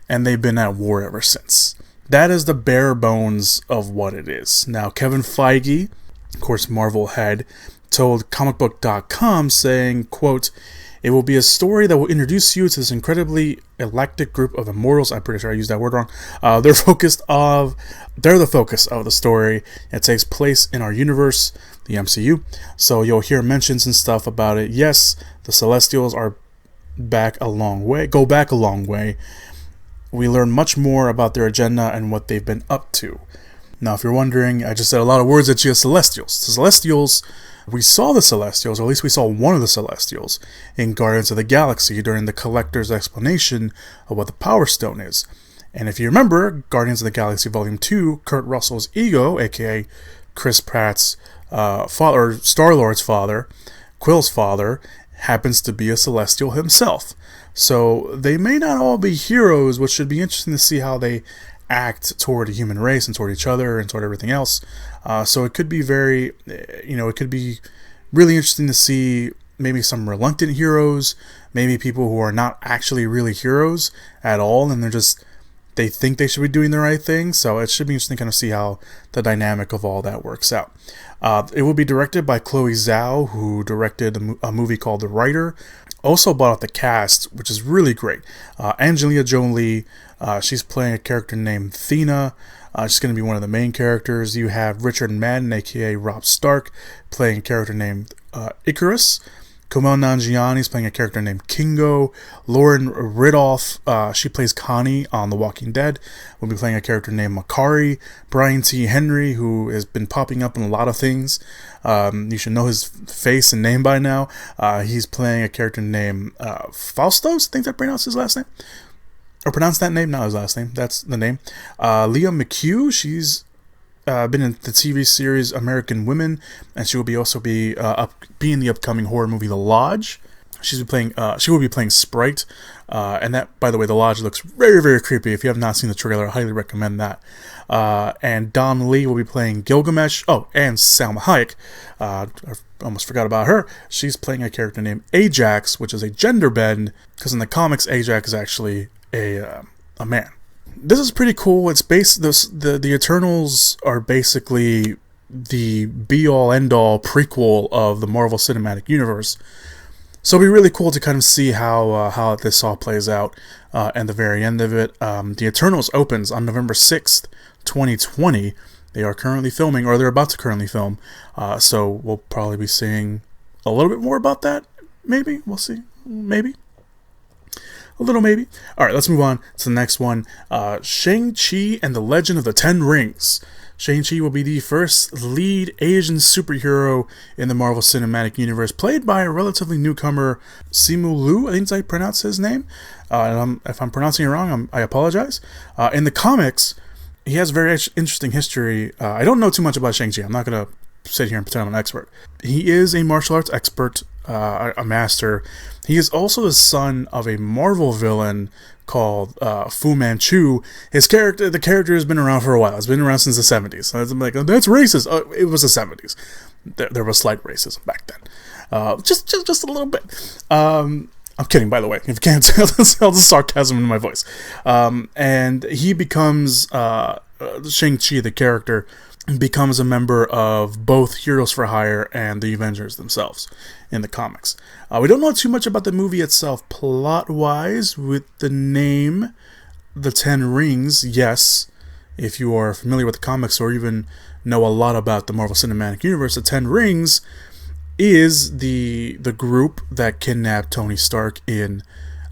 and they've been at war ever since. That is the bare bones of what it is. Now, Kevin Feige, of course, Marvel head, told comicbook.com saying, quote, "It will be a story that will introduce you to this incredibly eclectic group of immortals." I'm pretty sure I used that word wrong. They're the focus of the story. It takes place in our universe, the MCU. So you'll hear mentions and stuff about it. Yes, the Celestials are go back a long way. We learn much more about their agenda and what they've been up to. Now, if you're wondering, I just said a lot of words at you. Celestials. The Celestials, we saw the Celestials, or at least we saw one of the Celestials, in Guardians of the Galaxy during the Collector's explanation of what the Power Stone is. And if you remember, Guardians of the Galaxy Volume 2, Kurt Russell's ego, aka Chris Pratt's father, or Star-Lord's father, Quill's father, happens to be a Celestial himself. So they may not all be heroes, which should be interesting to see how they act toward the human race and toward each other and toward everything else. So it could be it could be really interesting to see maybe some reluctant heroes, maybe people who are not actually really heroes at all, and they think they should be doing the right thing. So it should be interesting to kind of see how the dynamic of all that works out. It will be directed by Chloe Zhao, who directed a movie called The Writer. Also bought out the cast, which is really great. Angelina Jolie, she's playing a character named Thena. She's going to be one of the main characters. You have Richard Madden, aka Robb Stark, playing a character named Icarus. Kumail Nanjiani is playing a character named Kingo. Lauren Ridolph, she plays Connie on The Walking Dead, will be playing a character named Makari. Brian T. Henry, who has been popping up in a lot of things. You should know his face and name by now. He's playing a character named Faustos, I think that pronounced his last name. Or pronounce that name, not his last name. That's the name. Leah McHugh, she's been in the TV series American Women, and she will be in the upcoming horror movie The Lodge. She will be playing Sprite, and that, by the way, The Lodge looks very, very creepy. If you have not seen the trailer, I highly recommend that. And Don Lee will be playing Gilgamesh. Oh, and Salma Hayek. I almost forgot about her. She's playing a character named Ajax, which is a gender bend, because in the comics, Ajax is actually a man. This is pretty cool. It's based the Eternals are basically the be-all end-all prequel of the Marvel Cinematic Universe. So it'll be really cool to kind of see how this all plays out and the very end of it. The Eternals opens on November 6th, 2020. They are currently filming, or they're about to currently film. So we'll probably be seeing a little bit more about that. Maybe. We'll see. Maybe. A little maybe. Alright, let's move on to the next one. Shang-Chi and the Legend of the Ten Rings. Shang-Chi will be the first lead Asian superhero in the Marvel Cinematic Universe, played by a relatively newcomer, Simu Liu, I think I pronounce his name. If I'm pronouncing it wrong, I apologize. In the comics, he has a very interesting history. I don't know too much about Shang-Chi. I'm not going to sit here and pretend I'm an expert. He is a martial arts expert, a master. He is also the son of a Marvel villain called Fu Manchu. The character has been around for a while. It's been around since the 70s. So I'm like, oh, that's racist. It was the 70s. There was slight racism back then. Just a little bit. I'm kidding, by the way. If you can't tell the sarcasm in my voice. And he becomes Shang-Chi, the character, becomes a member of both Heroes for Hire and the Avengers themselves in the comics. We don't know too much about the movie itself plot-wise. With the name The Ten Rings, yes, if you are familiar with the comics or even know a lot about the Marvel Cinematic Universe, The Ten Rings is the group that kidnapped Tony Stark in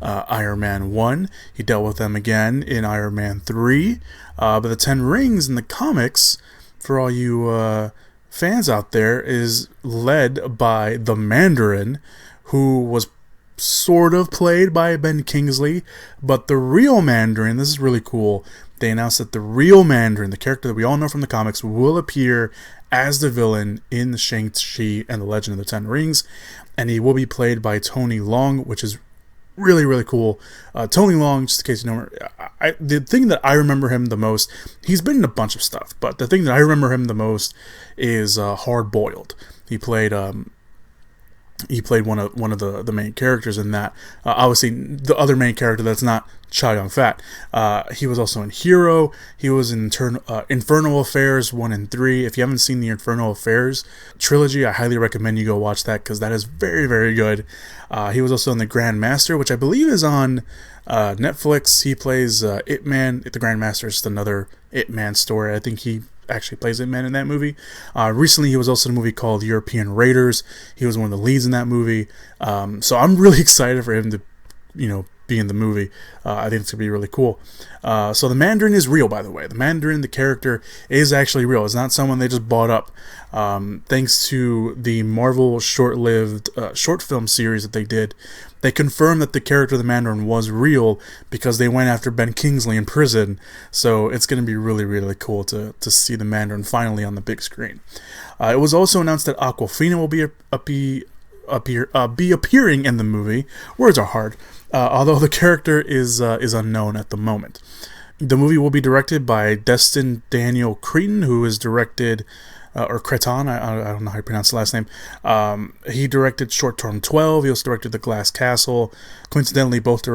Iron Man 1. He dealt with them again in Iron Man 3. But The Ten Rings in the comics, for all you fans out there, is led by the Mandarin, who was sort of played by Ben Kingsley, but the real Mandarin, this is really cool, they announced that the real Mandarin, the character that we all know from the comics, will appear as the villain in Shang-Chi and the Legend of the Ten Rings, and he will be played by Tony Leung, which is really, really cool. Tony Leung, just in case you know, the thing that I remember him the most, he's been in a bunch of stuff, but the thing that I remember him the most is Hard Boiled. He played one of the main characters in that. Obviously, the other main character that's not Chow Yun-Fat. He was also in Hero. He was in Infernal Affairs 1 and 3. If you haven't seen the Infernal Affairs trilogy, I highly recommend you go watch that because that is very, very good. He was also in The Grand Master, which I believe is on Netflix. He plays Ip Man. The Grand Master is just another Ip Man story. I think he actually plays Ip Man in that movie. Recently, he was also in a movie called European Raiders. He was one of the leads in that movie. So I'm really excited for him to, be in the movie. I think it's going to be really cool. So the Mandarin is real, by the way. The Mandarin, the character, is actually real. It's not someone they just bought up. Thanks to the Marvel short-lived short film series that they did, they confirmed that the character of the Mandarin was real because they went after Ben Kingsley in prison. So it's going to be really, really cool to see the Mandarin finally on the big screen. It was also announced that Awkwafina will be appearing in the movie. Words are hard. Although the character is unknown at the moment. The movie will be directed by Destin Daniel Cretton, who has directed, or Creton, I don't know how you pronounce the last name. He directed Short Term 12. He also directed The Glass Castle. Coincidentally, both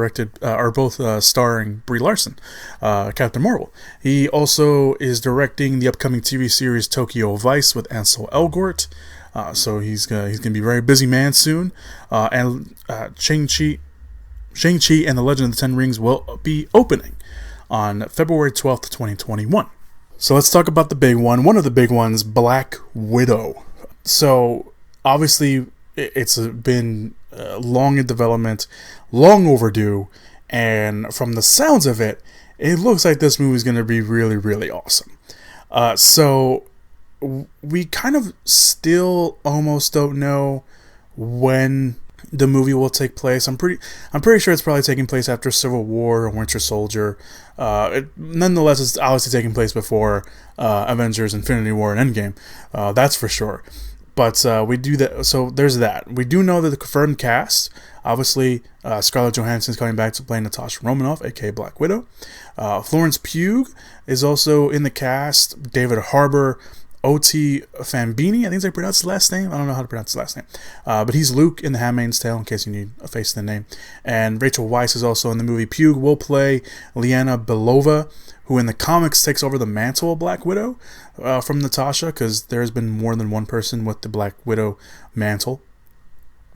starring Brie Larson, Captain Marvel. He also is directing the upcoming TV series Tokyo Vice with Ansel Elgort. So he's gonna be a very busy man soon. And Shang-Chi and the Legend of the Ten Rings will be opening on February 12th, 2021. So let's talk about the big one. One of the big ones, Black Widow. So obviously it's been long in development, long overdue, and from the sounds of it, it looks like this movie is going to be really, really awesome. So we kind of still almost don't know when the movie will take place. I'm pretty sure it's probably taking place after Civil War or Winter Soldier. Nonetheless, it's obviously taking place before Avengers, Infinity War, and Endgame. That's for sure. But we do that. So there's that. We do know that the confirmed cast. Obviously, Scarlett Johansson is coming back to play Natasha Romanoff, aka Black Widow. Florence Pugh is also in the cast. David Harbour, O.T. Fambini, I think they pronounce his last name. I don't know how to pronounce his last name. But he's Luke in The Handmaid's Tale, in case you need a face in the name. And Rachel Weisz is also in the movie. Pugh will play Liana Belova, who in the comics takes over the mantle of Black Widow from Natasha, because there has been more than one person with the Black Widow mantle.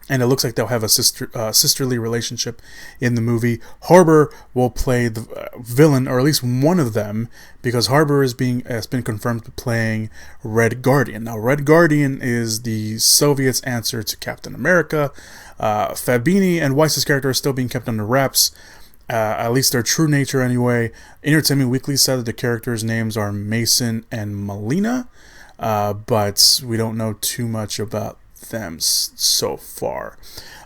And it looks like they'll have a sisterly relationship in the movie. Harbour will play the villain, or at least one of them, because Harbour has been confirmed to playing Red Guardian. Now, Red Guardian is the Soviets' answer to Captain America. Fabini and Weiss's character are still being kept under wraps, at least their true nature anyway. Entertainment Weekly said that the characters' names are Mason and Melina, but we don't know too much about them so far.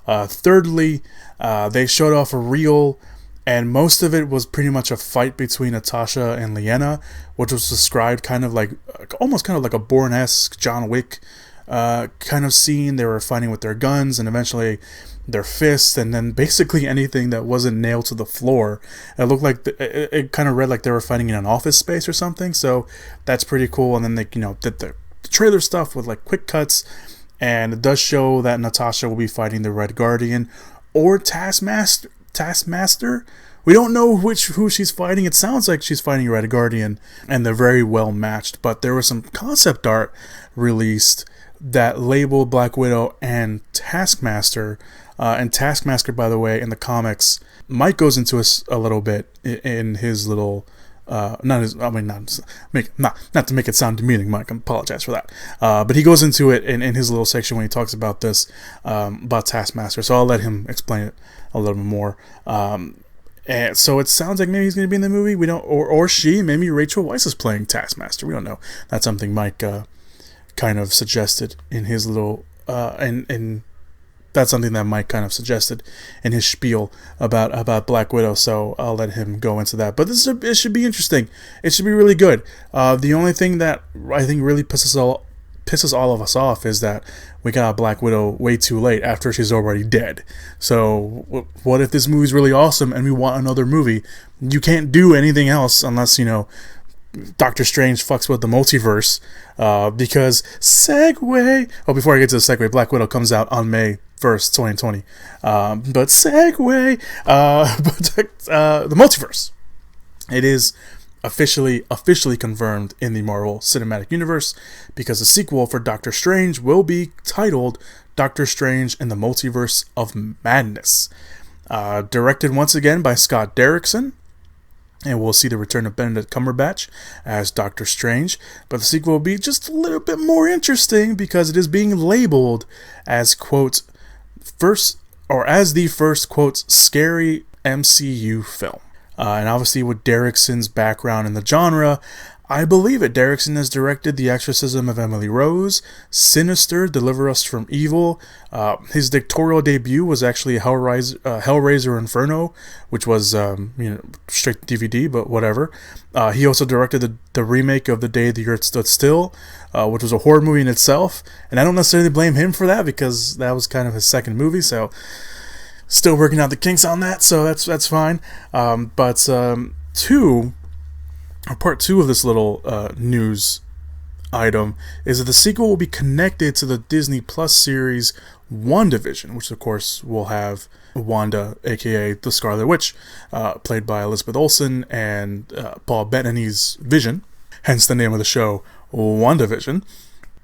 Thirdly, they showed off a reel, and most of it was pretty much a fight between Natasha and Liana, which was described kind of like a Bourne-esque John Wick kind of scene. They were fighting with their guns and eventually their fists, and then basically anything that wasn't nailed to the floor. It looked like it kind of read like they were fighting in an office space or something, so that's pretty cool. And then they did the trailer stuff with like quick cuts. And it does show that Natasha will be fighting the Red Guardian or Taskmaster. We don't know who she's fighting. It sounds like she's fighting Red Guardian, and they're very well matched. But there was some concept art released that labeled Black Widow and Taskmaster. And Taskmaster, by the way, in the comics, Mike goes into a little bit in his little. Not to make it sound demeaning, Mike. I apologize for that. But he goes into it in his little section when he talks about this, about Taskmaster. So I'll let him explain it a little bit more. And so it sounds like maybe he's going to be in the movie. We don't, or she. Maybe Rachel Weisz is playing Taskmaster. We don't know. That's something Mike kind of suggested in his little and that's something that Mike kind of suggested in his spiel about Black Widow, so I'll let him go into that. But it should be interesting. It should be really good. The only thing that I think really pisses all of us off is that we got Black Widow way too late after she's already dead. So what if this movie's really awesome and we want another movie? You can't do anything else unless, Doctor Strange fucks with the multiverse, because segue. Oh, before I get to the segue, Black Widow comes out on May 1st, 2020. But segue, the multiverse. It is officially confirmed in the Marvel Cinematic Universe, because the sequel for Doctor Strange will be titled Doctor Strange in the Multiverse of Madness. Directed once again by Scott Derrickson. And we'll see the return of Benedict Cumberbatch as Doctor Strange. But the sequel will be just a little bit more interesting because it is being labeled as, quote, as the first, quote, scary MCU film. And obviously with Derrickson's background in the genre, I believe it. Derrickson has directed The Exorcism of Emily Rose, Sinister, Deliver Us from Evil. His directorial debut was actually Hellraiser Inferno, which was straight to DVD, but whatever. He also directed the remake of The Day the Earth Stood Still, which was a horror movie in itself. And I don't necessarily blame him for that, because that was kind of his second movie, so still working out the kinks on that, so that's fine. Part two of this little news item is that the sequel will be connected to the Disney Plus series WandaVision, which of course will have Wanda, aka the Scarlet Witch, played by Elizabeth Olsen, and Paul Bettany's Vision, hence the name of the show, WandaVision.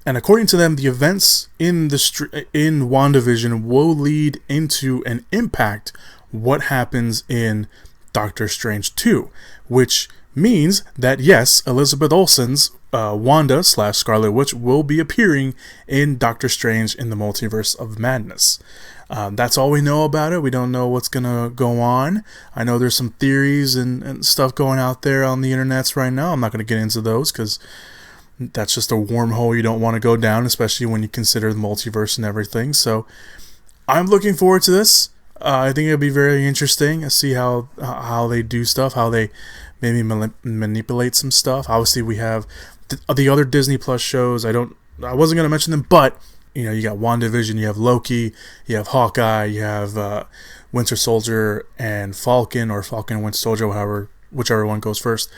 And according to them, the events in WandaVision will lead into and impact what happens in Doctor Strange 2, which means that, yes, Elizabeth Olsen's Wanda/Scarlet Witch will be appearing in Doctor Strange in the Multiverse of Madness. That's all we know about it. We don't know what's going to go on. I know there's some theories and stuff going out there on the internets right now. I'm not going to get into those because that's just a wormhole you don't want to go down, especially when you consider the multiverse and everything. So I'm looking forward to this. I think it'll be very interesting to see how they do stuff, how they maybe manipulate some stuff. Obviously, we have the other Disney Plus shows. I wasn't going to mention them, but you got WandaVision, you have Loki, you have Hawkeye, you have Winter Soldier and Falcon, or Falcon and Winter Soldier, whichever one goes first.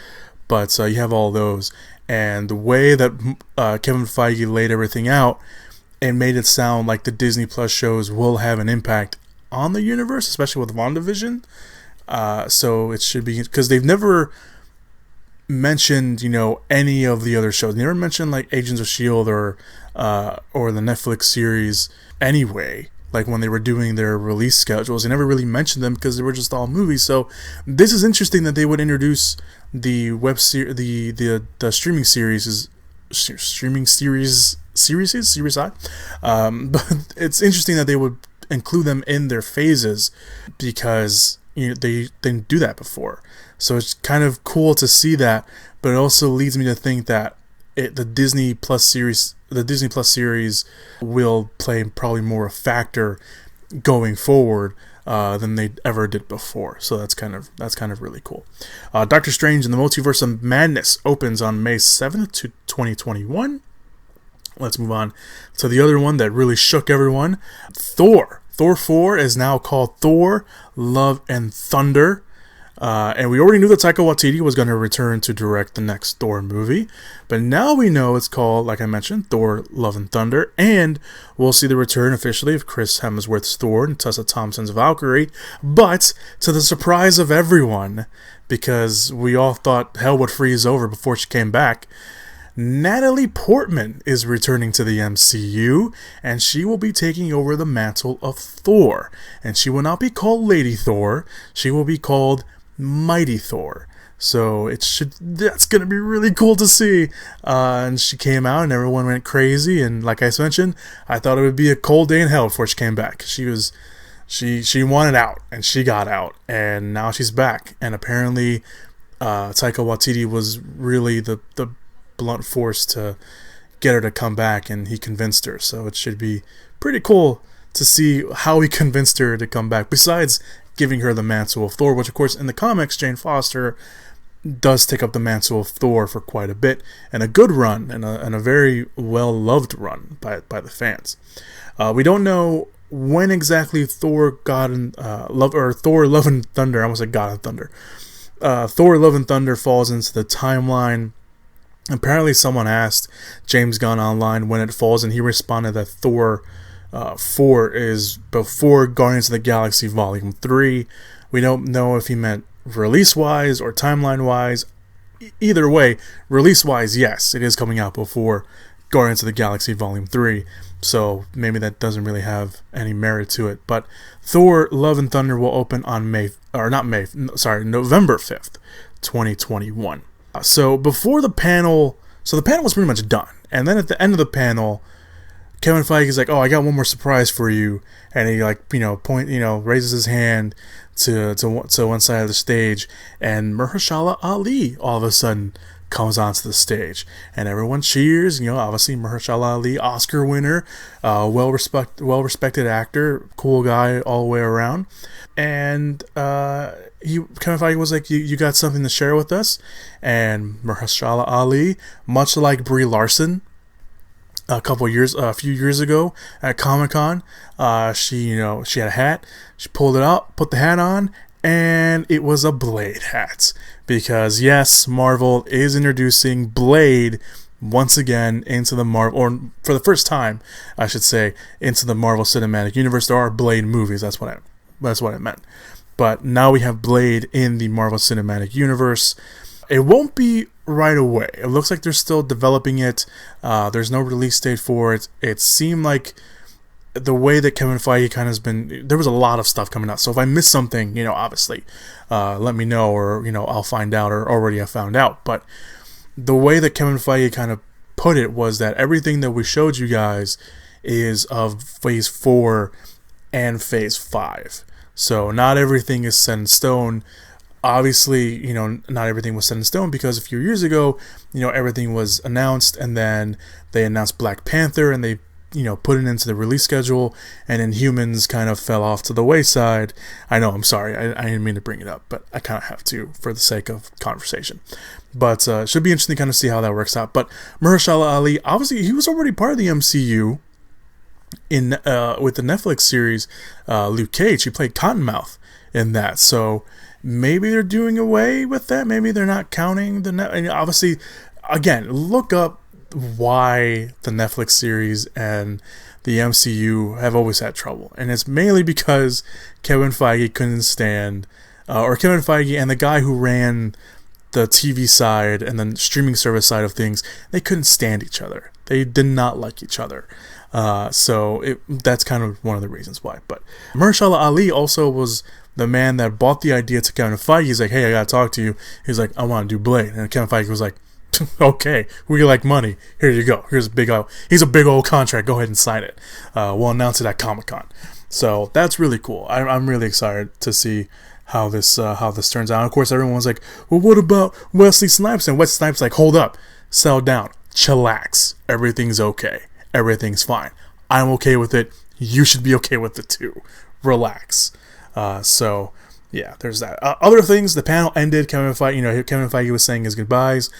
But you have all those, And the way that Kevin Feige laid everything out, it made it sound like the Disney Plus shows will have an impact on the universe, especially with WandaVision. So it should be, because they've never mentioned, any of the other shows. They never mentioned like Agents of S.H.I.E.L.D. or the Netflix series anyway. Like when they were doing their release schedules, they never really mentioned them because they were just all movies. So this is interesting that they would introduce the web series, the streaming series Series I. But it's interesting that they would include them in their phases because they didn't do that before. So it's kind of cool to see that, but it also leads me to think that the Disney Plus series will play probably more a factor going forward than they ever did before. So that's kind of really cool. Doctor Strange and the Multiverse of Madness opens on May 7th, 2021. Let's move on to the other one that really shook everyone. Thor 4 is now called Thor: Love and Thunder. And we already knew that Taika Waititi was going to return to direct the next Thor movie. But now we know it's called, like I mentioned, Thor: Love and Thunder. And we'll see the return officially of Chris Hemsworth's Thor and Tessa Thompson's Valkyrie. But to the surprise of everyone, because we all thought hell would freeze over before she came back, Natalie Portman is returning to the MCU, and she will be taking over the mantle of Thor. And she will not be called Lady Thor, she will be called Mighty Thor. So that's going to be really cool to see. And she came out and everyone went crazy, and like I mentioned, I thought it would be a cold day in hell before she came back. She wanted out, and she got out, and now she's back. And apparently Taika Waititi was really the blunt force to get her to come back, and he convinced her. So it should be pretty cool to see how he convinced her to come back, besides giving her the mantle of Thor, which of course in the comics Jane Foster does take up the mantle of Thor for quite a bit, and a good run, and a very well loved run by the fans. We don't know when exactly Thor Love and Thunder, I almost said God and Thunder, Thor: Love and Thunder falls into the timeline. Apparently someone asked James Gunn online when it falls, and he responded that Thor 4 is before Guardians of the Galaxy Volume 3. We don't know if he meant release-wise or timeline-wise. Either way, release-wise, yes, it is coming out before Guardians of the Galaxy Volume 3, so maybe that doesn't really have any merit to it. But Thor: Love and Thunder will open on November 5th, 2021. So before the panel, the panel was pretty much done, and then at the end of the panel, Kevin Feige is like, "Oh, I got one more surprise for you," and he raises his hand to one side of the stage, and Mahershala Ali all of a sudden comes onto the stage, and everyone cheers. Obviously Mahershala Ali, Oscar winner, well respected actor, cool guy all the way around, and Kevin Feige was like, you got something to share with us? And Mahershala Ali, much like Brie Larson, a few years ago at Comic-Con, she had a hat, she pulled it out, put the hat on, and it was a Blade hat. Because yes, Marvel is introducing Blade once again into the Marvel, or for the first time, I should say, into the Marvel Cinematic Universe. There are Blade movies, that's what I meant. But now we have Blade in the Marvel Cinematic Universe. It won't be right away. It looks like they're still developing it. There's no release date for it. It seemed like the way that Kevin Feige kind of has been, there was a lot of stuff coming out. So if I missed something, obviously, let me know, or, I'll find out, or already I found out. But the way that Kevin Feige kind of put it was that everything that we showed you guys is of Phase 4 and Phase 5. So not everything is set in stone. Obviously, not everything was set in stone, because a few years ago, everything was announced, and then they announced Black Panther, and they put it into the release schedule, and Inhumans kind of fell off to the wayside. I know, I'm sorry, I didn't mean to bring it up, but I kind of have to for the sake of conversation. But it should be interesting to kind of see how that works out. But Mahershala Ali, obviously, he was already part of the MCU with the Netflix series Luke Cage. He played Cottonmouth in that, so maybe they're doing away with that. Maybe they're not counting the net. And obviously, again, look up why the Netflix series and the MCU have always had trouble. And it's mainly because Kevin Feige couldn't stand, or Kevin Feige and the guy who ran the TV side and the streaming service side of things, they couldn't stand each other. They did not like each other. So that's kind of one of the reasons why. But Mahershala Ali also was the man that bought the idea to Kevin Feige. He's like, hey, I gotta talk to you. He's like, I want to do Blade. And Kevin Feige was like, okay, we like money. Here you go. Here's he's a big old contract. Go ahead and sign it. We'll announce it at Comic-Con. So that's really cool. I'm really excited to see how this turns out. And of course, everyone was like, well, what about Wesley Snipes? And Wesley Snipes like, hold up, settle down, chillax. Everything's okay. Everything's fine. I'm okay with it. You should be okay with it too. Relax. So yeah, there's that. Other things. The panel ended. Kevin Feige was saying his goodbyes,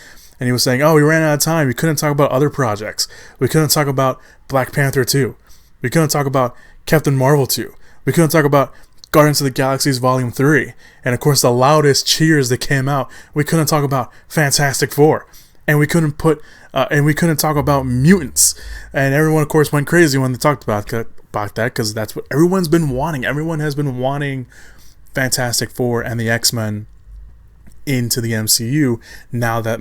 and he was saying, "Oh, we ran out of time. We couldn't talk about other projects. We couldn't talk about Black Panther 2. We couldn't talk about Captain Marvel 2. We couldn't talk about Guardians of the Galaxy Volume 3. And of course, the loudest cheers that came out. We couldn't talk about Fantastic Four, and we couldn't talk about mutants." And everyone, of course, went crazy when they talked about that, because that's what everyone's been wanting. Everyone has been wanting Fantastic Four and the X-Men into the MCU now that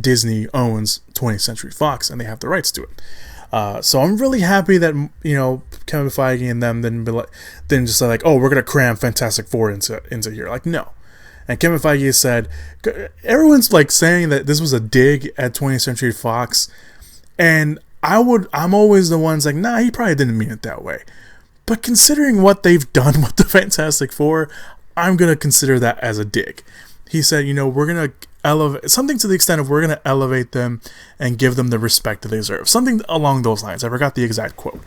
Disney owns 20th Century Fox and they have the rights to it. So I'm really happy that, Kevin Feige and them didn't just say like, oh, we're gonna cram Fantastic Four into here. Like, no. And Kevin Feige said, everyone's like saying that this was a dig at 20th Century Fox, and I'm always the ones like, nah, he probably didn't mean it that way. But considering what they've done with the Fantastic Four, I'm gonna consider that as a dig. He said, we're gonna elevate something to the extent of we're gonna elevate them and give them the respect that they deserve. Something along those lines. I forgot the exact quote,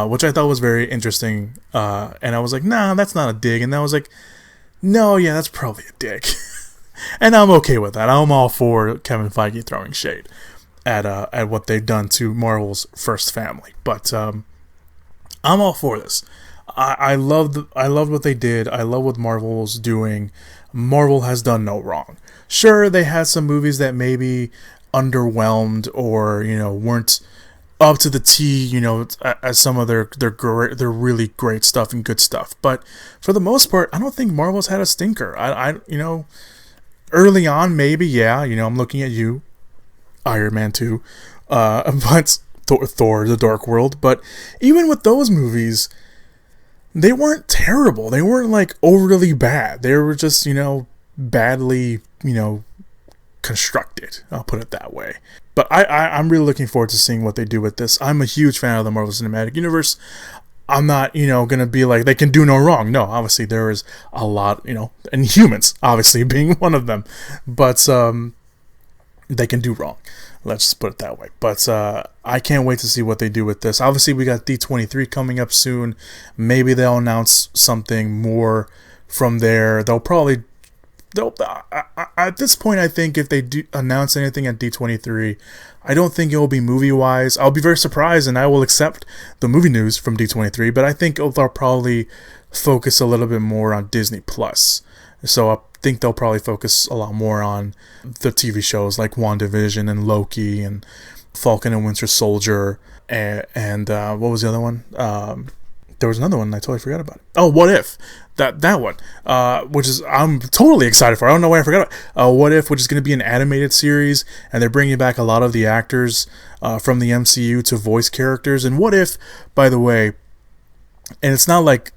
which I thought was very interesting. And I was like, nah, that's not a dig. And I was like, no, yeah, that's probably a dig. And I'm okay with that. I'm all for Kevin Feige throwing shade at what they've done to Marvel's first family. But I'm all for this. I loved what they did. I love what Marvel's doing. Marvel has done no wrong. Sure, they had some movies that maybe underwhelmed or weren't up to the T, as some of their really great stuff and good stuff. But for the most part, I don't think Marvel's had a stinker. I early on maybe, yeah. I'm looking at you, Iron Man 2, but Thor: The Dark World. But even with those movies, they weren't terrible. They weren't like overly bad. They were just, badly, constructed. I'll put it that way. But I'm really looking forward to seeing what they do with this. I'm a huge fan of the Marvel Cinematic Universe. I'm not, gonna be like, they can do no wrong. No, obviously there is a lot, and humans, obviously, being one of them. But they can do wrong. Let's just put it that way. But I can't wait to see what they do with this. Obviously, we got D23 coming up soon. Maybe they'll announce something more from there. At this point, I think if they do announce anything at D23, I don't think it will be movie-wise. I'll be very surprised, and I will accept the movie news from D23, but I think they'll probably focus a little bit more on Disney+. So I think they'll probably focus a lot more on the TV shows like WandaVision and Loki and Falcon and Winter Soldier and what was the other one? There was another one I totally forgot about it. Oh, What If? That one, which is I'm totally excited for. I don't know why I forgot about What If, which is going to be an animated series, and they're bringing back a lot of the actors from the MCU to voice characters. And What If, by the way, and it's not like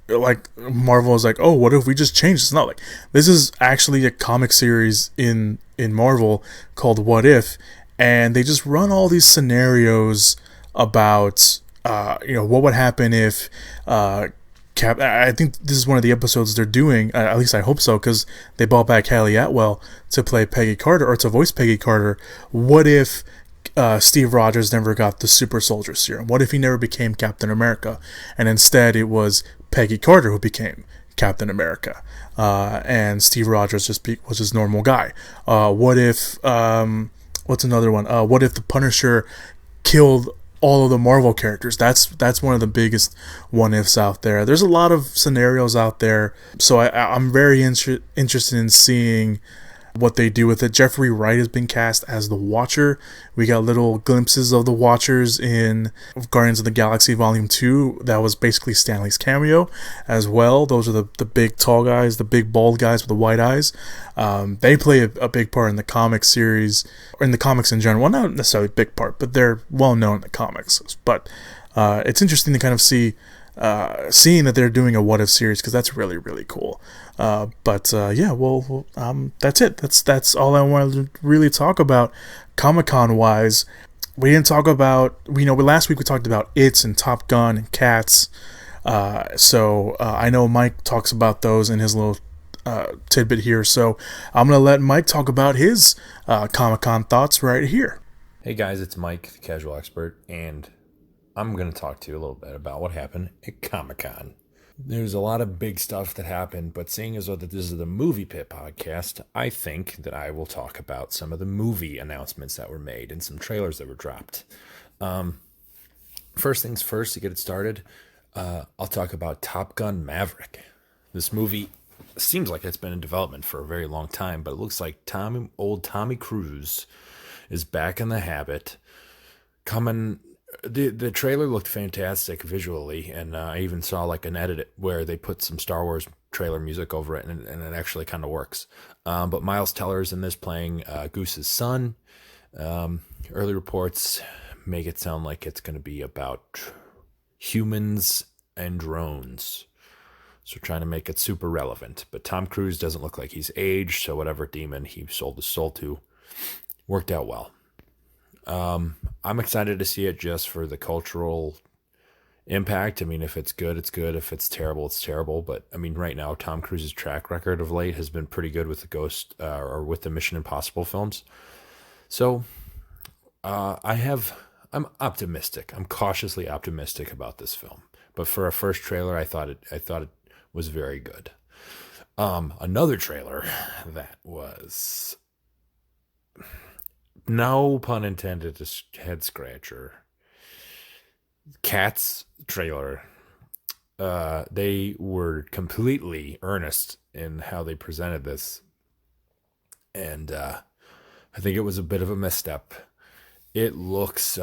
Marvel is like, oh, what if we just change? It's not like this is actually a comic series in Marvel called What If, and they just run all these scenarios about what would happen if I think this is one of the episodes they're doing, at least I hope so, because they brought back Haley Atwell to play Peggy Carter, or to voice Peggy Carter. What if Steve Rogers never got the super soldier serum? What if he never became Captain America, and instead it was Peggy Carter who became Captain America, and Steve Rogers was his normal guy? What if, what's another one? What if the Punisher killed all of the Marvel characters? That's one of the biggest what ifs out there. There's a lot of scenarios out there, so I'm very interested in seeing what they do with it. Jeffrey Wright has been cast as the Watcher. We got little glimpses of the Watchers in Guardians of the Galaxy Volume 2. That was basically Stanley's cameo as well. Those are the big tall guys, the big bald guys with the white eyes. They play a big part in the comic series, or in the comics in general. Well, not necessarily a big part, but they're well known in the comics. But it's interesting to kind of seeing that they're doing a What If series, because that's really, really cool. That's it. That's all I wanted to really talk about Comic-Con wise. We didn't talk about, last week we talked about It and Top Gun and Cats. So I know Mike talks about those in his little tidbit here. So I'm going to let Mike talk about his Comic-Con thoughts right here. Hey guys, it's Mike, the casual expert, and I'm going to talk to you a little bit about what happened at Comic-Con. There's a lot of big stuff that happened, but seeing as though that this is the Movie Pit podcast, I think that I will talk about some of the movie announcements that were made and some trailers that were dropped. First things first, to get it started, I'll talk about Top Gun Maverick. This movie seems like it's been in development for a very long time, but it looks like old Tommy Cruise is back in the habit, coming. The trailer looked fantastic visually, and I even saw like an edit where they put some Star Wars trailer music over it, and it actually kind of works. But Miles Teller's in this playing Goose's son. Early reports make it sound like it's going to be about humans and drones. So trying to make it super relevant. But Tom Cruise doesn't look like he's aged, so whatever demon he sold his soul to worked out well. I'm excited to see it just for the cultural impact. I mean, if it's good, it's good. If it's terrible, it's terrible. But I mean, right now, Tom Cruise's track record of late has been pretty good with the Ghost or with the Mission Impossible films. So I'm optimistic. I'm cautiously optimistic about this film. But for a first trailer, I thought it was very good. Another trailer that was, no pun intended, a head scratcher. Cats trailer. They were completely earnest in how they presented this. And I think it was a bit of a misstep. It looks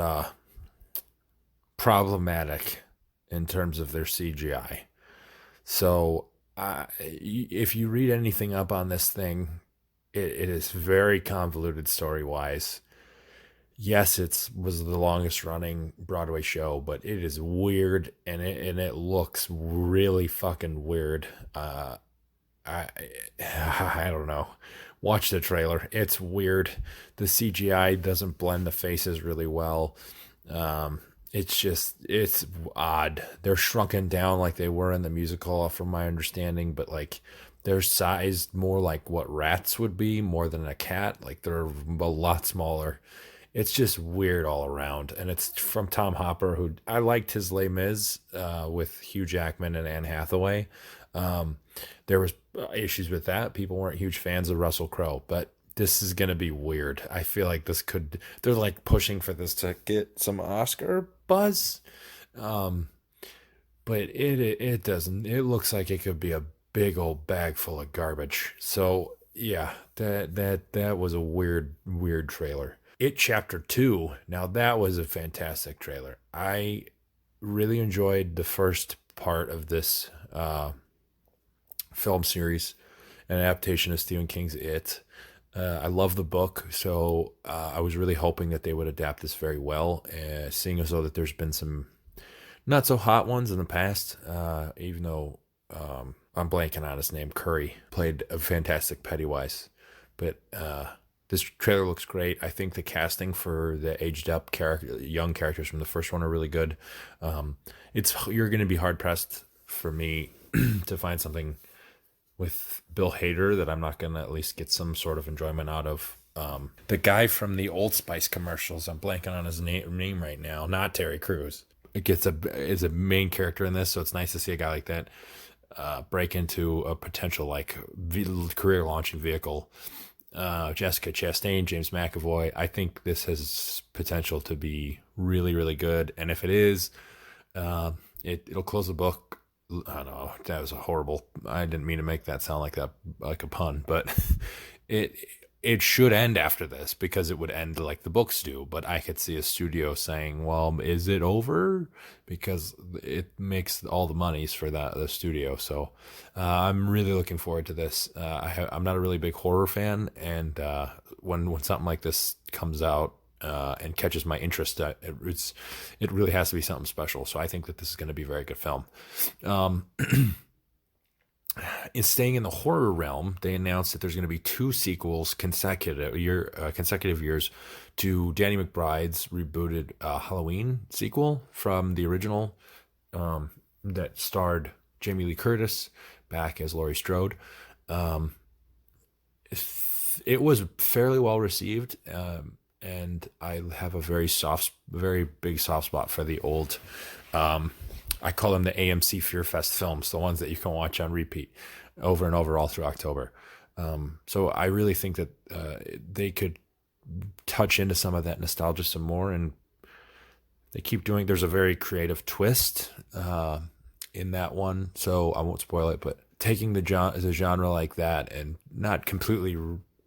problematic in terms of their CGI. So if you read anything up on this thing, it is very convoluted story-wise. Yes, it was the longest running Broadway show, but it is weird, and it looks really fucking weird. I don't know. Watch the trailer. It's weird. The CGI doesn't blend the faces really well. It's odd. They're shrunken down like they were in the musical, from my understanding, but like they're sized more like what rats would be more than a cat. Like they're a lot smaller. It's just weird all around. And it's from Tom Hopper, who I liked his Les Mis with Hugh Jackman and Anne Hathaway. There was issues with that. People weren't huge fans of Russell Crowe, but this is going to be weird. I feel like they're like pushing for this to get some Oscar buzz. But it doesn't. It looks like it could be a big old bag full of garbage. So yeah, that was a weird trailer. It Chapter 2. Now that was a fantastic trailer. I really enjoyed the first part of this film series, an adaptation of Stephen King's It. I love the book, so I was really hoping that they would adapt this very well, seeing as though that there's been some not so hot ones in the past, even though I'm blanking on his name. Curry played a fantastic Pennywise, but this trailer looks great. I think the casting for the aged up young characters from the first one are really good. You're going to be hard pressed for me to find something with Bill Hader that I'm not going to at least get some sort of enjoyment out of. The guy from the Old Spice commercials, I'm blanking on his name right now, not Terry Crews. Is a main character in this, so it's nice to see a guy like that break into a potential like career launching vehicle. Jessica Chastain, James McAvoy. I think this has potential to be really, really good, and if it is, it'll close the book. I don't know, that was a horrible. I didn't mean to make that sound like a pun, but it should end after this because it would end like the books do. But I could see a studio saying, well, is it over? Because it makes all the monies for the studio. So I'm really looking forward to this. I'm not a really big horror fan. And when something like this comes out and catches my interest, it really has to be something special. So I think that this is going to be a very good film. In staying in the horror realm, they announced that there's going to be 2 sequels consecutive years to Danny McBride's rebooted Halloween sequel from the original that starred Jamie Lee Curtis back as Laurie Strode. It was fairly well received, and I have a very big soft spot for the old. I call them the AMC Fear Fest films, the ones that you can watch on repeat over and over all through October. So I really think that they could touch into some of that nostalgia some more, and they keep doing. There's a very creative twist in that one, so I won't spoil it. But taking the genre like that and not completely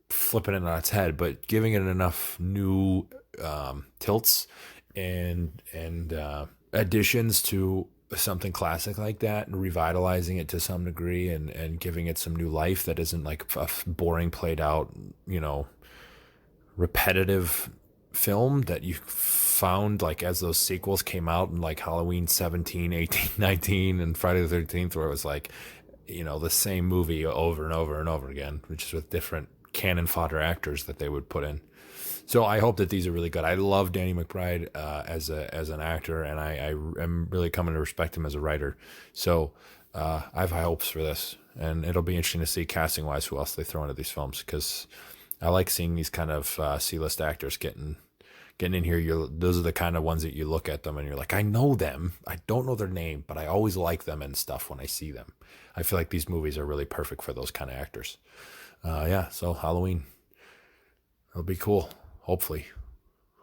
flipping it on its head, but giving it enough new tilts and additions to something classic like that, and revitalizing it to some degree, and giving it some new life that isn't like a boring, played out, repetitive film that you found like as those sequels came out in like Halloween 17, 18, 19 and Friday the 13th, where it was like, the same movie over and over and over again, which is with different cannon fodder actors that they would put in. So I hope that these are really good. I love Danny McBride as an actor, and I am really coming to respect him as a writer. So I have high hopes for this, and it'll be interesting to see casting-wise who else they throw into these films, because I like seeing these kind of C-list actors getting in here. Those are the kind of ones that you look at them and you're like, I know them. I don't know their name, but I always like them and stuff when I see them. I feel like these movies are really perfect for those kind of actors. So Halloween, it'll be cool. Hopefully.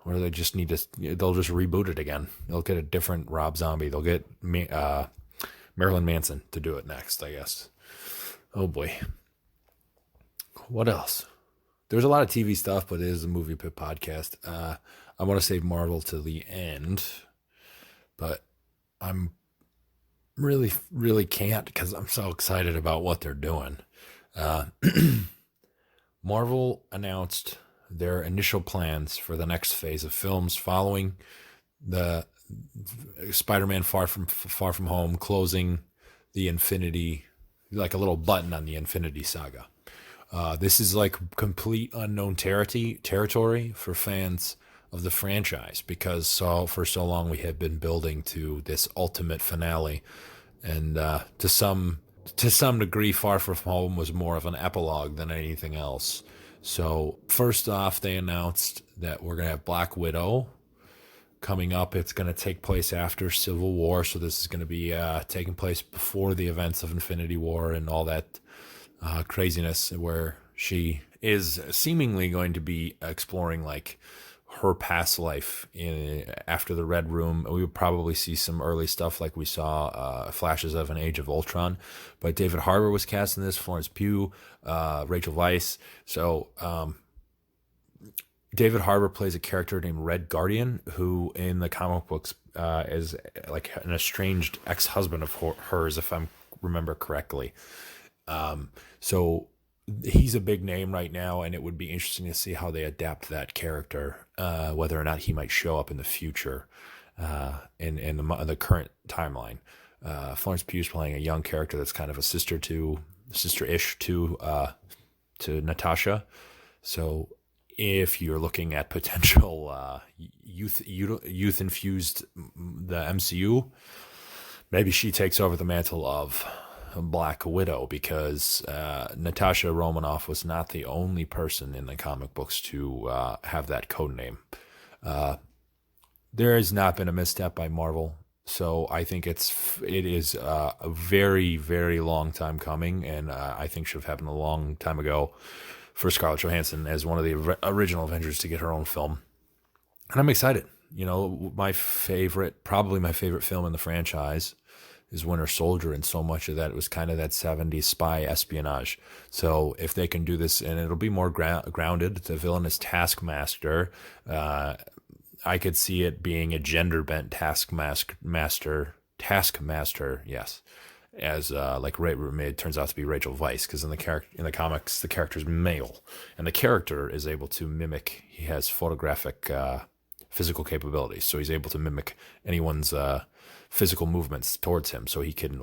Or they'll just reboot it again. They'll get a different Rob Zombie. They'll get Marilyn Manson to do it next, I guess. Oh boy. What else? There's a lot of TV stuff, but it is a Movie Pit podcast. I want to save Marvel to the end, but I'm really, really can't, because I'm so excited about what they're doing. Marvel announced their initial plans for the next phase of films following the Spider-Man Far From Home closing the Infinity, like a little button on the Infinity Saga. This is like complete unknown territory for fans of the franchise, because for so long we have been building to this ultimate finale, and to some degree Far From Home was more of an epilogue than anything else. So first off, they announced that we're going to have Black Widow coming up. It's going to take place after Civil War, so this is going to be taking place before the events of Infinity War and all that craziness, where she is seemingly going to be exploring like her past life after the Red Room. We would probably see some early stuff like we saw flashes of an Age of Ultron. But David Harbour was cast in this, Florence Pugh, Rachel Weisz. So David Harbour plays a character named Red Guardian, who in the comic books is like an estranged ex-husband of hers, if I remember correctly. So he's a big name right now, and it would be interesting to see how they adapt that character, whether or not he might show up in the future in the current timeline. Florence Pugh's playing a young character that's kind of a sister-ish to Natasha. So if you're looking at potential youth infused the MCU, maybe she takes over the mantle of Black Widow, because Natasha Romanoff was not the only person in the comic books to have that code name. There has not been a misstep by Marvel, so I think it is a very, very long time coming, and I think should have happened a long time ago for Scarlett Johansson as one of the original Avengers to get her own film. And I'm excited. Probably my favorite film in the franchise is Winter Soldier, and so much of that was kind of that 70s spy espionage. So if they can do this, and it'll be more grounded, the villain is Taskmaster. I could see it being a gender-bent Taskmaster, yes. As it turns out to be Rachel Weisz, because in the comics the character's male, and the character is able to mimic. He has photographic physical capabilities, so he's able to mimic anyone's physical movements towards him. So he can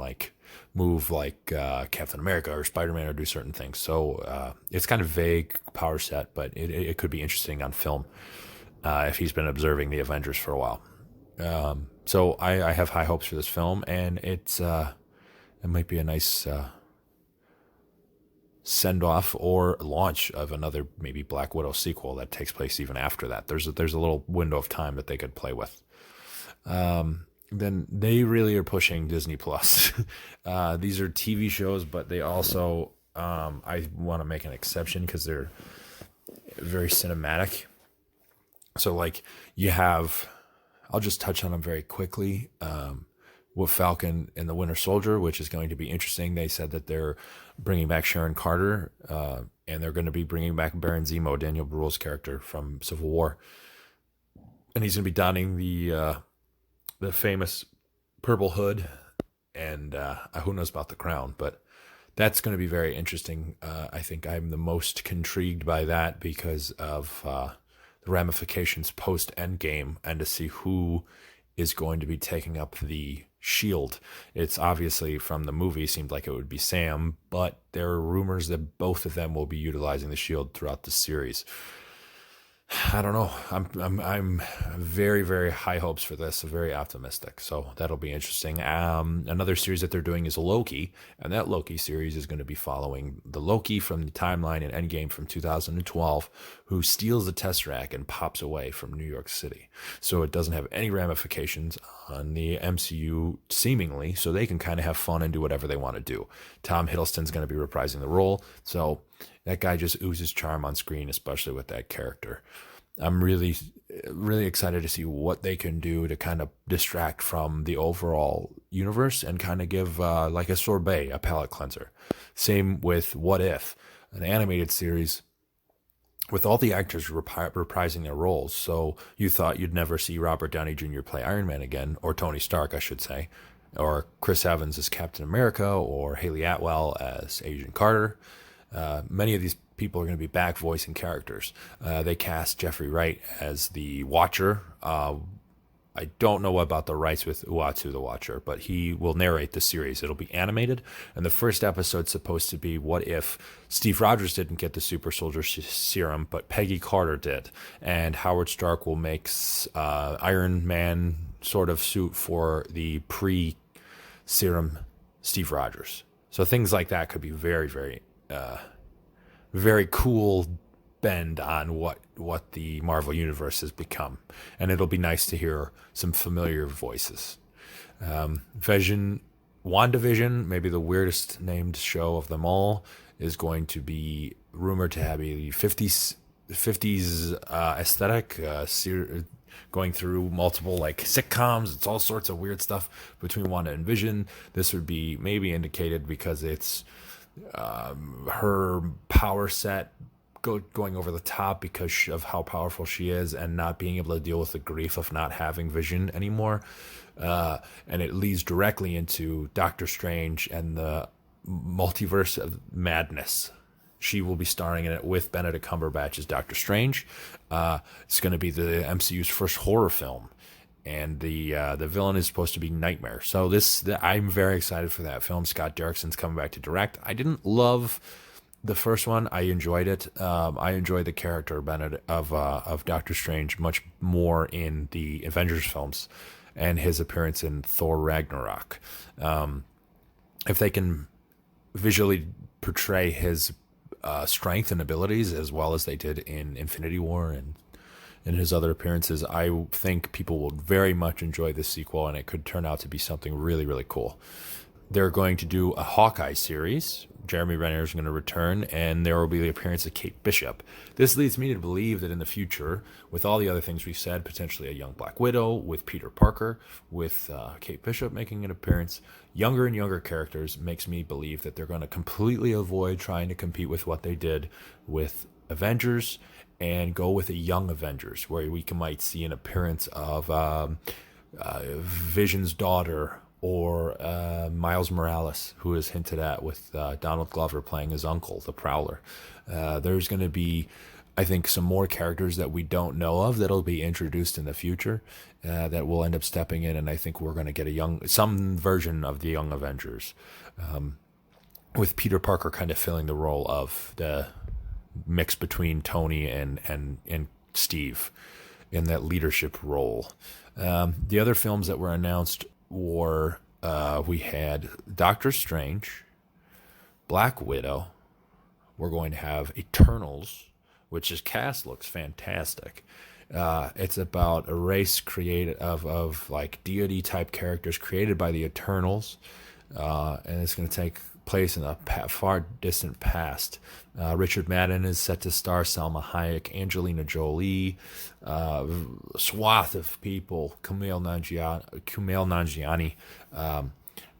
move like Captain America or Spider-Man or do certain things. So it's kind of vague power set, but it could be interesting on film if he's been observing the Avengers for a while. So I have high hopes for this film, and it might be a nice send-off or launch of another maybe Black Widow sequel that takes place even after that. There's a little window of time that they could play with. Then they really are pushing Disney Plus. These are TV shows, but they also I want to make an exception because they're very cinematic. So you have, I'll just touch on them very quickly. With Falcon and the Winter Soldier, which is going to be interesting. They said that they're bringing back Sharon Carter, and they're going to be bringing back Baron Zemo, Daniel Bruhl's character from Civil War, and he's going to be donning the famous purple hood, and who knows about the crown, but that's going to be very interesting. I think I'm the most intrigued by that because of the ramifications post Endgame, and to see who is going to be taking up the shield. It's obviously from the movie seemed like it would be Sam, but there are rumors that both of them will be utilizing the shield throughout the series. I don't know. I'm very, very high hopes for this. Very optimistic. So that'll be interesting. Another series that they're doing is Loki, and that Loki series is going to be following the Loki from the timeline in Endgame from 2012, who steals the Tesseract and pops away from New York City. So it doesn't have any ramifications on the MCU, seemingly, so they can kind of have fun and do whatever they want to do. Tom Hiddleston's going to be reprising the role, so that guy just oozes charm on screen, especially with that character. I'm really, really excited to see what they can do to kind of distract from the overall universe and kind of give like a sorbet, a palate cleanser. Same with What If, an animated series with all the actors reprising their roles. So you thought you'd never see Robert Downey Jr. play Iron Man again, or Tony Stark, I should say, or Chris Evans as Captain America, or Haley Atwell as Agent Carter. Many of these people are going to be back voicing characters. They cast Jeffrey Wright as the Watcher. I don't know about the rights with Uatu the Watcher, but he will narrate the series. It'll be animated, and the first episode's supposed to be what if Steve Rogers didn't get the super soldier serum, but Peggy Carter did, and Howard Stark will make Iron Man sort of suit for the pre-serum Steve Rogers. So things like that could be very, very very cool bend on what the Marvel Universe has become. And it'll be nice to hear some familiar voices. WandaVision, maybe the weirdest named show of them all, is going to be rumored to have a 50s aesthetic, going through multiple sitcoms. It's all sorts of weird stuff between Wanda and Vision. This would be maybe indicated because it's her power set going over the top because of how powerful she is, and not being able to deal with the grief of not having Vision anymore. And it leads directly into Doctor Strange and the multiverse of madness. She will be starring in it with Benedict Cumberbatch as Doctor Strange. It's going to be the MCU's first horror film. And the villain is supposed to be Nightmare. So I'm very excited for that film. Scott Derrickson's coming back to direct. I didn't love the first one. I enjoyed it. I enjoyed the character of Doctor Strange much more in the Avengers films and his appearance in Thor Ragnarok. If they can visually portray his strength and abilities as well as they did in Infinity War and in his other appearances, I think people will very much enjoy this sequel, and it could turn out to be something really, really cool. They're going to do a Hawkeye series. Jeremy Renner is going to return, and there will be the appearance of Kate Bishop. This leads me to believe that in the future, with all the other things we said, potentially a young Black Widow, with Peter Parker, with Kate Bishop making an appearance, younger and younger characters, makes me believe that they're going to completely avoid trying to compete with what they did with Avengers and go with a young Avengers, where we might see an appearance of Vision's daughter, or Miles Morales, who is hinted at with Donald Glover playing his uncle, the Prowler. There's going to be, I think, some more characters that we don't know of that'll be introduced in the future that will end up stepping in, and I think we're going to get some version of the Young Avengers, with Peter Parker kind of filling the role of the mix between Tony and Steve in that leadership role. The other films that were announced were we had Doctor Strange, Black Widow. We're going to have Eternals, which his cast looks fantastic. It's about a race created of like deity type characters created by the Eternals, and it's going to take place in a far distant past. Richard Madden is set to star, Salma Hayek, Angelina Jolie, swath of people, Kumail Nanjiani.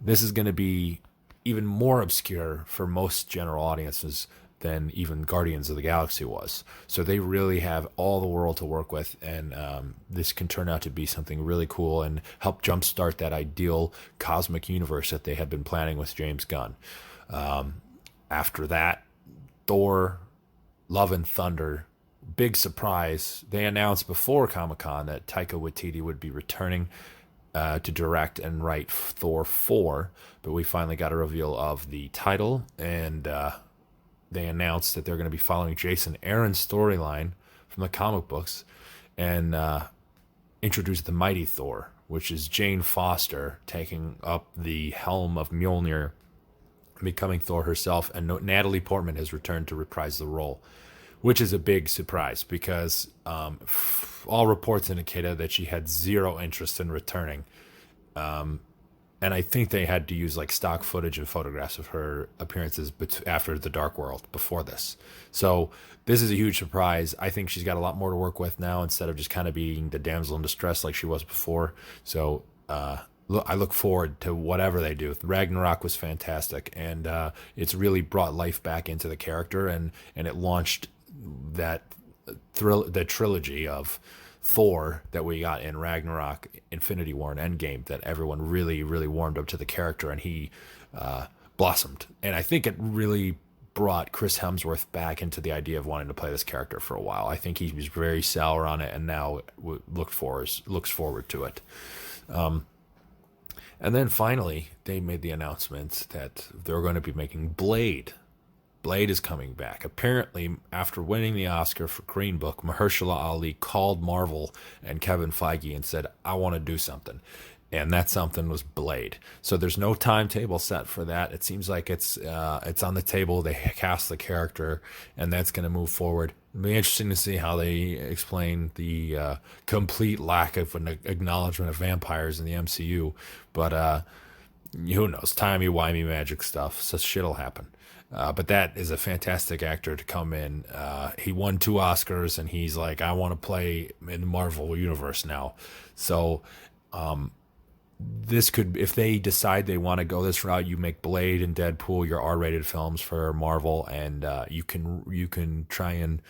This is going to be even more obscure for most general audiences than even Guardians of the Galaxy was. So they really have all the world to work with, and this can turn out to be something really cool and help jumpstart that ideal cosmic universe that they had been planning with James Gunn. After that, Thor, Love and Thunder, big surprise. They announced before Comic-Con that Taika Waititi would be returning to direct and write Thor 4, but we finally got a reveal of the title, and they announced that they're going to be following Jason Aaron's storyline from the comic books and introduce the Mighty Thor, which is Jane Foster taking up the helm of Mjolnir, becoming Thor herself, and Natalie Portman has returned to reprise the role, which is a big surprise because all reports indicated that she had zero interest in returning. And I think they had to use like stock footage and photographs of her appearances after The Dark World before this. So this is a huge surprise. I think she's got a lot more to work with now instead of just kind of being the damsel in distress like she was before. So I look forward to whatever they do. Ragnarok was fantastic, and it's really brought life back into the character, and it launched that trilogy of Thor that we got in Ragnarok, Infinity War, and Endgame, that everyone really, really warmed up to the character, and he blossomed. And I think it really brought Chris Hemsworth back into the idea of wanting to play this character for a while. I think he was very sour on it, and now looks forward to it. And then finally, they made the announcement that they're going to be making Blade. Blade is coming back. Apparently, after winning the Oscar for Green Book, Mahershala Ali called Marvel and Kevin Feige and said, I want to do something. And that something was Blade. So there's no timetable set for that. It seems like it's on the table. They cast the character, and that's going to move forward. It'll be interesting to see how they explain the complete lack of an acknowledgement of vampires in the MCU. But who knows? Timey-wimey magic stuff. Such shit will happen. But that is a fantastic actor to come in. He won 2 Oscars, and he's like, I want to play in the Marvel Universe now. So this could, if they decide they want to go this route, you make Blade and Deadpool your R-rated films for Marvel, and you can try and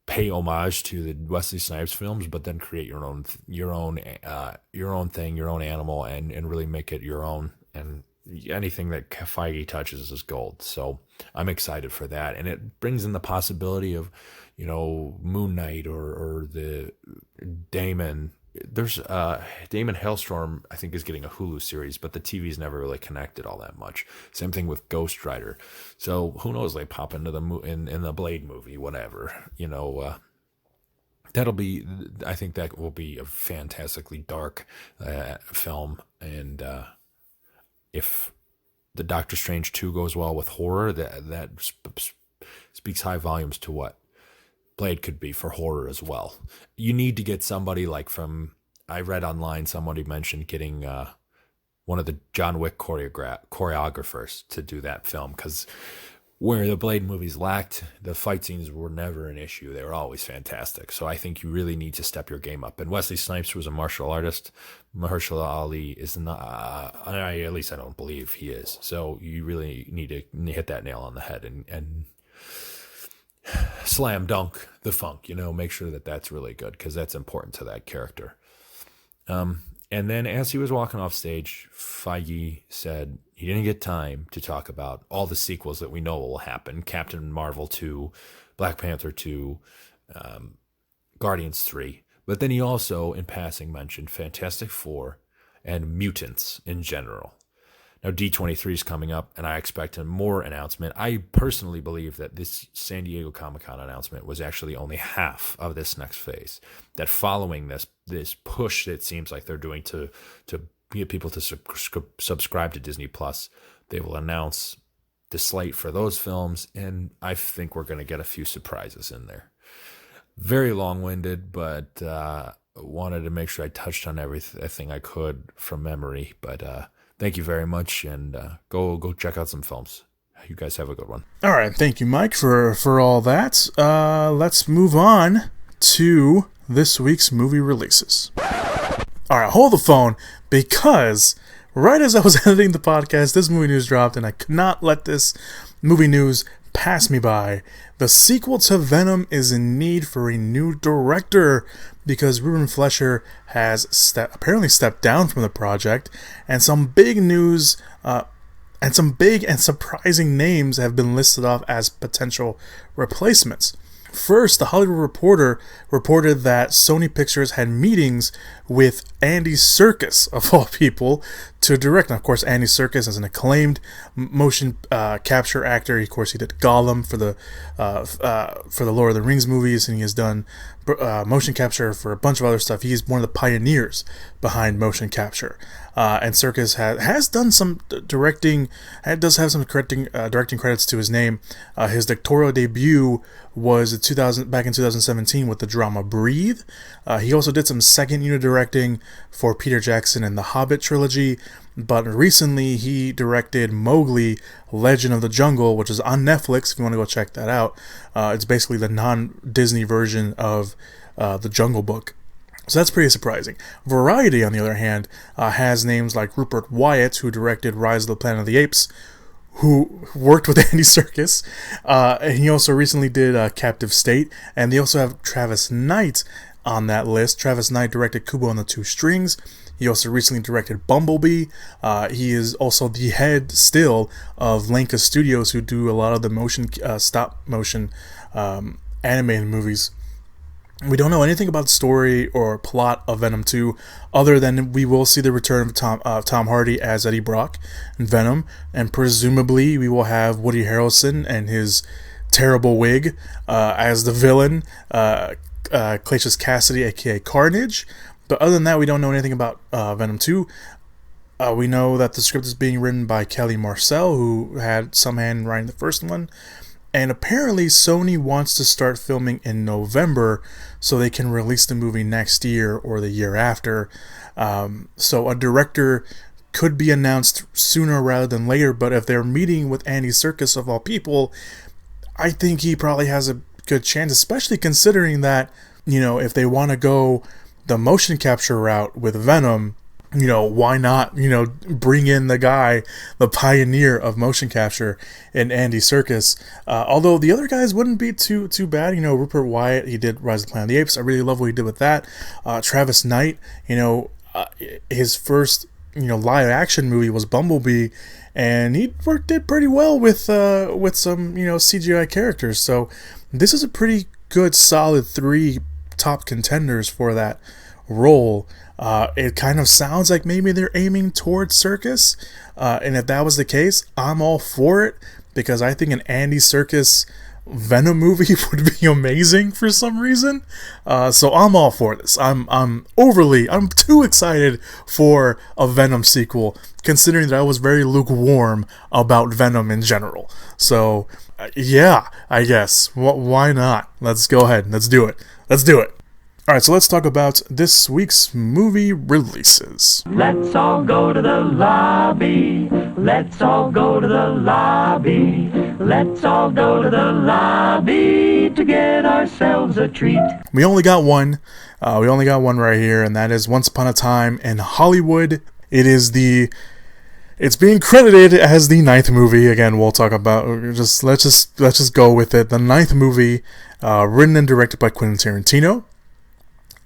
pay homage to the Wesley Snipes films, but then create your own thing, your own animal, and really make it your own. And anything that Feige touches is gold. So I'm excited for that, and it brings in the possibility of, Moon Knight or the Damon. There's Damon Hailstorm, I think, is getting a Hulu series, but the TV's never really connected all that much. Same thing with Ghost Rider. So who knows? They pop into in the Blade movie, whatever. That'll be. I think that will be a fantastically dark film, and if the Doctor Strange 2 goes well with horror, that speaks high volumes to what Blade could be for horror as well. You need to get somebody like I read online, somebody mentioned getting one of the John Wick choreographers to do that film, because where the Blade movies lacked, the fight scenes were never an issue. They were always fantastic. So I think you really need to step your game up. And Wesley Snipes was a martial artist. Mahershala Ali is not, at least I don't believe he is. So you really need to hit that nail on the head and slam dunk the funk, make sure that that's really good, because that's important to that character. And then as he was walking off stage, Feige said he didn't get time to talk about all the sequels that we know will happen. Captain Marvel 2, Black Panther 2, Guardians 3. But then he also, in passing, mentioned Fantastic Four and mutants in general. Now, D23 is coming up, and I expect a more announcement. I personally believe that this San Diego Comic-Con announcement was actually only half of this next phase. That following this push that seems like they're doing to get people to subscribe to Disney Plus, they will announce the slate for those films, and I think we're going to get a few surprises in there. Very long-winded, but wanted to make sure I touched on everything I could from memory, but thank you very much, and go check out some films. You guys have a good one. All right, thank you, Mike, for all that. Let's move on to this week's movie releases. All right, hold the phone, because right as I was editing the podcast, this movie news dropped, and I could not let this movie news pass me by. The sequel to Venom is in need for a new director, because Ruben Fleischer has apparently stepped down from the project, and some big news and some big and surprising names have been listed off as potential replacements. First, the Hollywood Reporter reported that Sony Pictures had meetings with Andy Serkis, of all people, to direct. And of course, Andy Serkis is an acclaimed motion capture actor. Of course, he did Gollum for the Lord of the Rings movies, and he has done motion capture for a bunch of other stuff. He's one of the pioneers behind motion capture. And Serkis has done some directing, and does have some directing credits to his name. His directorial debut was back in 2017 with the drama Breathe. He also did some second unit directing for Peter Jackson and the Hobbit trilogy, but recently he directed Mowgli, Legend of the Jungle, which is on Netflix if you want to go check that out. It's basically the non-Disney version of The Jungle Book. So that's pretty surprising. Variety, on the other hand, has names like Rupert Wyatt, who directed Rise of the Planet of the Apes, who worked with Andy Serkis, and he also recently did Captive State, and they also have Travis Knight on that list. Travis Knight directed Kubo and the Two Strings. He also recently directed Bumblebee. He is also the head still of Lanka Studios, who do a lot of the stop motion animated movies. We don't know anything about the story or plot of Venom 2, other than we will see the return of Tom Hardy as Eddie Brock in Venom, and presumably we will have Woody Harrelson and his terrible wig as the villain, Cletus Cassidy, aka Carnage. But other than that, we don't know anything about Venom 2. We know that the script is being written by Kelly Marcel, who had some hand in writing the first one. And apparently Sony wants to start filming in November so they can release the movie next year or the year after. So a director could be announced sooner rather than later, but if they're meeting with Andy Serkis of all people, I think he probably has a good chance, especially considering that, if they want to go the motion capture route with Venom, why not, bring in the guy, the pioneer of motion capture in Andy Serkis. Although the other guys wouldn't be too bad. Rupert Wyatt, he did Rise of the Planet of the Apes. I really love what he did with that. Travis Knight, his first, live action movie was Bumblebee, and he did pretty well with some, CGI characters. So this is a pretty good, solid 3 top contenders for that role. It kind of sounds like maybe they're aiming towards Serkis, and if that was the case, I'm all for it, because I think an Andy Serkis Venom movie would be amazing for some reason. So I'm all for this. I'm too excited for a Venom sequel, considering that I was very lukewarm about Venom in general. So yeah, I guess why not? Let's go ahead. Let's do it. Alright, so let's talk about this week's movie releases. Let's all go to the lobby. Let's all go to the lobby. Let's all go to the lobby to get ourselves a treat. We only got one. We only got one right here, and that is Once Upon a Time in Hollywood. It's being credited as the 9th movie. Again, we'll talk about let's just go with it. The 9th movie, written and directed by Quentin Tarantino.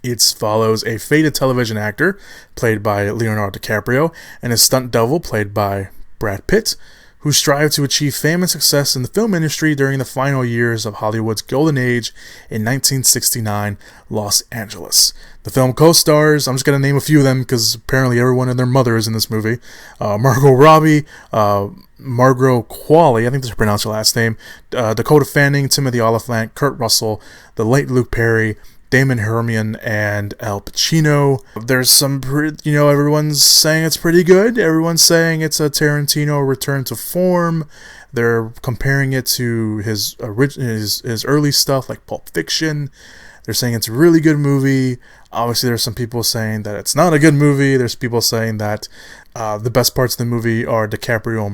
It follows a faded television actor played by Leonardo DiCaprio and a stunt double played by Brad Pitt, who strive to achieve fame and success in the film industry during the final years of Hollywood's golden age in 1969 Los Angeles. The film co-stars, I'm just going to name a few of them because apparently everyone and their mother is in this movie. Margot Robbie, Margot Qualley, I think that's her pronounced her last name, Dakota Fanning, Timothy Olyphant, Kurt Russell, the late Luke Perry, Damon Hermione, and Al Pacino. There's some, everyone's saying it's pretty good. Everyone's saying it's a Tarantino return to form. They're comparing it to his early stuff like Pulp Fiction. They're saying it's a really good movie. Obviously, there's some people saying that it's not a good movie. There's people saying that the best parts of the movie are DiCaprio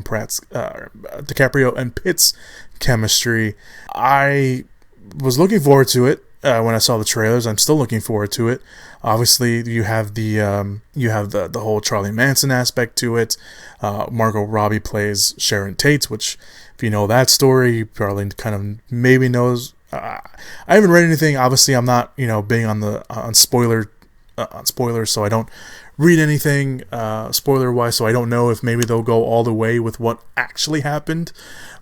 and Pitt's chemistry. I was looking forward to it. When I saw the trailers, I'm still looking forward to it. Obviously, you have the whole Charlie Manson aspect to it. Margot Robbie plays Sharon Tate, which, if you know that story, you probably kind of maybe knows. I haven't read anything. Obviously, I'm not being on spoilers, so I don't read anything spoiler wise. So I don't know if maybe they'll go all the way with what actually happened.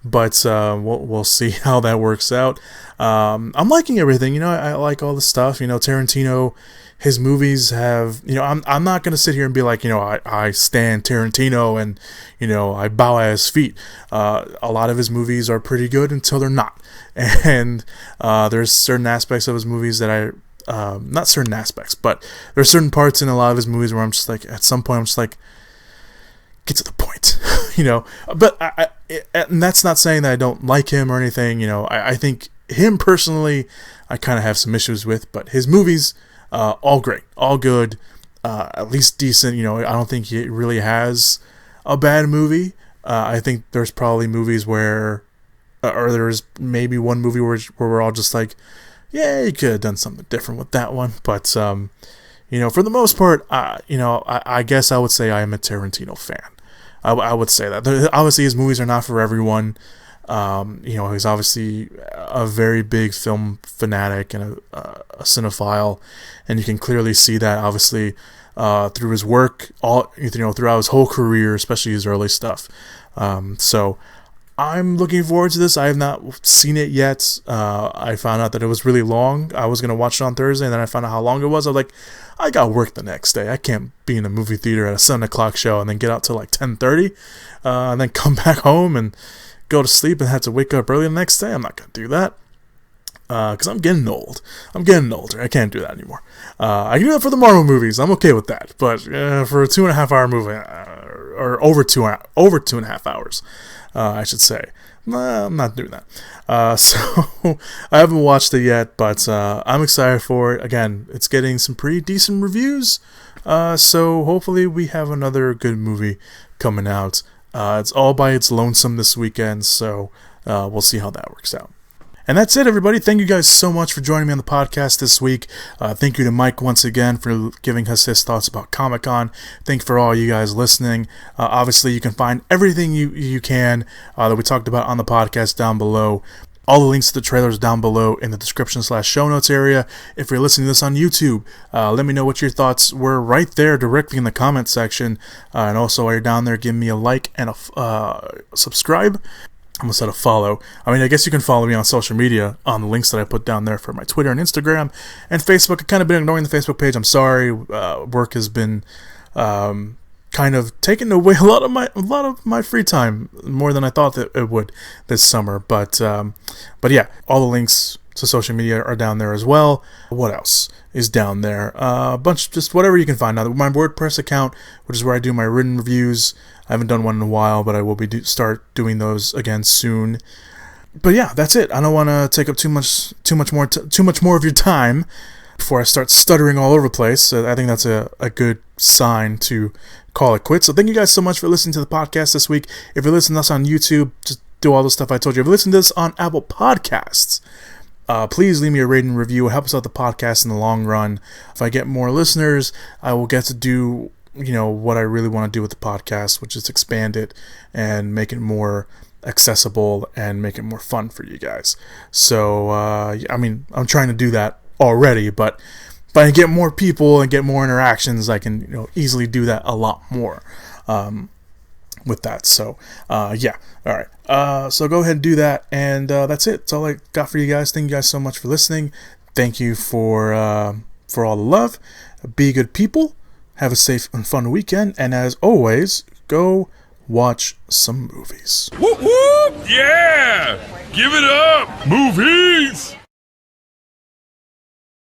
But we'll see how that works out. I'm liking everything. I like all the stuff. Tarantino, his movies have. I'm not gonna sit here and be like, I stan Tarantino and I bow at his feet. A lot of his movies are pretty good until they're not, and there's certain aspects of his movies that not certain aspects, but there's certain parts in a lot of his movies where I'm just like, at some point I'm just like, get to the point, But and that's not saying that I don't like him or anything. I think him personally, I kind of have some issues with, but his movies, all great, all good, at least decent. I don't think he really has a bad movie. I think there's probably movies where, or there's maybe one movie where we're all just like, yeah, you could have done something different with that one. But for the most part, I guess I would say I am a Tarantino fan. I would say that. Obviously, his movies are not for everyone. He's obviously a very big film fanatic and a cinephile, and you can clearly see that obviously through his work, throughout his whole career, especially his early stuff. So I'm looking forward to this. I have not seen it yet. I found out that it was really long. I was going to watch it on Thursday, and then I found out how long it was. I was like, I got work the next day. I can't be in a movie theater at a 7 o'clock show and then get out till like 10:30, and then come back home and go to sleep and have to wake up early the next day. I'm not going to do that because I'm getting old. I'm getting older. I can't do that anymore. I can do that for the Marvel movies. I'm okay with that. But for a 2.5 hour movie, or over 2.5 hours, I should say, I'm not doing that. So I haven't watched it yet, but I'm excited for it. Again, it's getting some pretty decent reviews. So hopefully we have another good movie coming out. It's all by its lonesome this weekend, so we'll see how that works out. And that's it, everybody. Thank you guys so much for joining me on the podcast this week. Thank you to Mike once again for giving us his thoughts about Comic-Con. Thank you for all you guys listening. Obviously, you can find everything you can that we talked about on the podcast down below. All the links to the trailers down below in the description/show notes area. If you're listening to this on YouTube, let me know what your thoughts were right there directly in the comment section. And also, while you're down there, give me a like and a subscribe. I almost said a follow. I mean, I guess you can follow me on social media on the links that I put down there for my Twitter and Instagram and Facebook. I've kind of been ignoring the Facebook page. I'm sorry. Work has been kind of taking away a lot of my free time, more than I thought that it would this summer. But yeah, all the links to social media are down there as well. What else is down there? A bunch, just whatever you can find. Now, my WordPress account, which is where I do my written reviews. I haven't done one in a while, but I will start doing those again soon. But yeah, that's it. I don't want to take up too much more of your time. before I start stuttering all over the place. I think that's a good sign to call it quits. So thank you guys so much for listening to the podcast this week. If you're listening to us on YouTube, just do all the stuff I told you. If you're listening to this on Apple Podcasts, please leave me a rating and review. It helps out the podcast in the long run. If I get more listeners, I will get to do, what I really want to do with the podcast, which is expand it and make it more accessible and make it more fun for you guys. So, I'm trying to do that already, but if I get more people and get more interactions, I can, easily do that a lot more with that. So, all right. So go ahead and do that, and that's it. That's all I got for you guys. Thank you guys so much for listening. Thank you for all the love. Be good people. Have a safe and fun weekend, and as always, go watch some movies. Whoop whoop! Yeah! Give it up! Movies!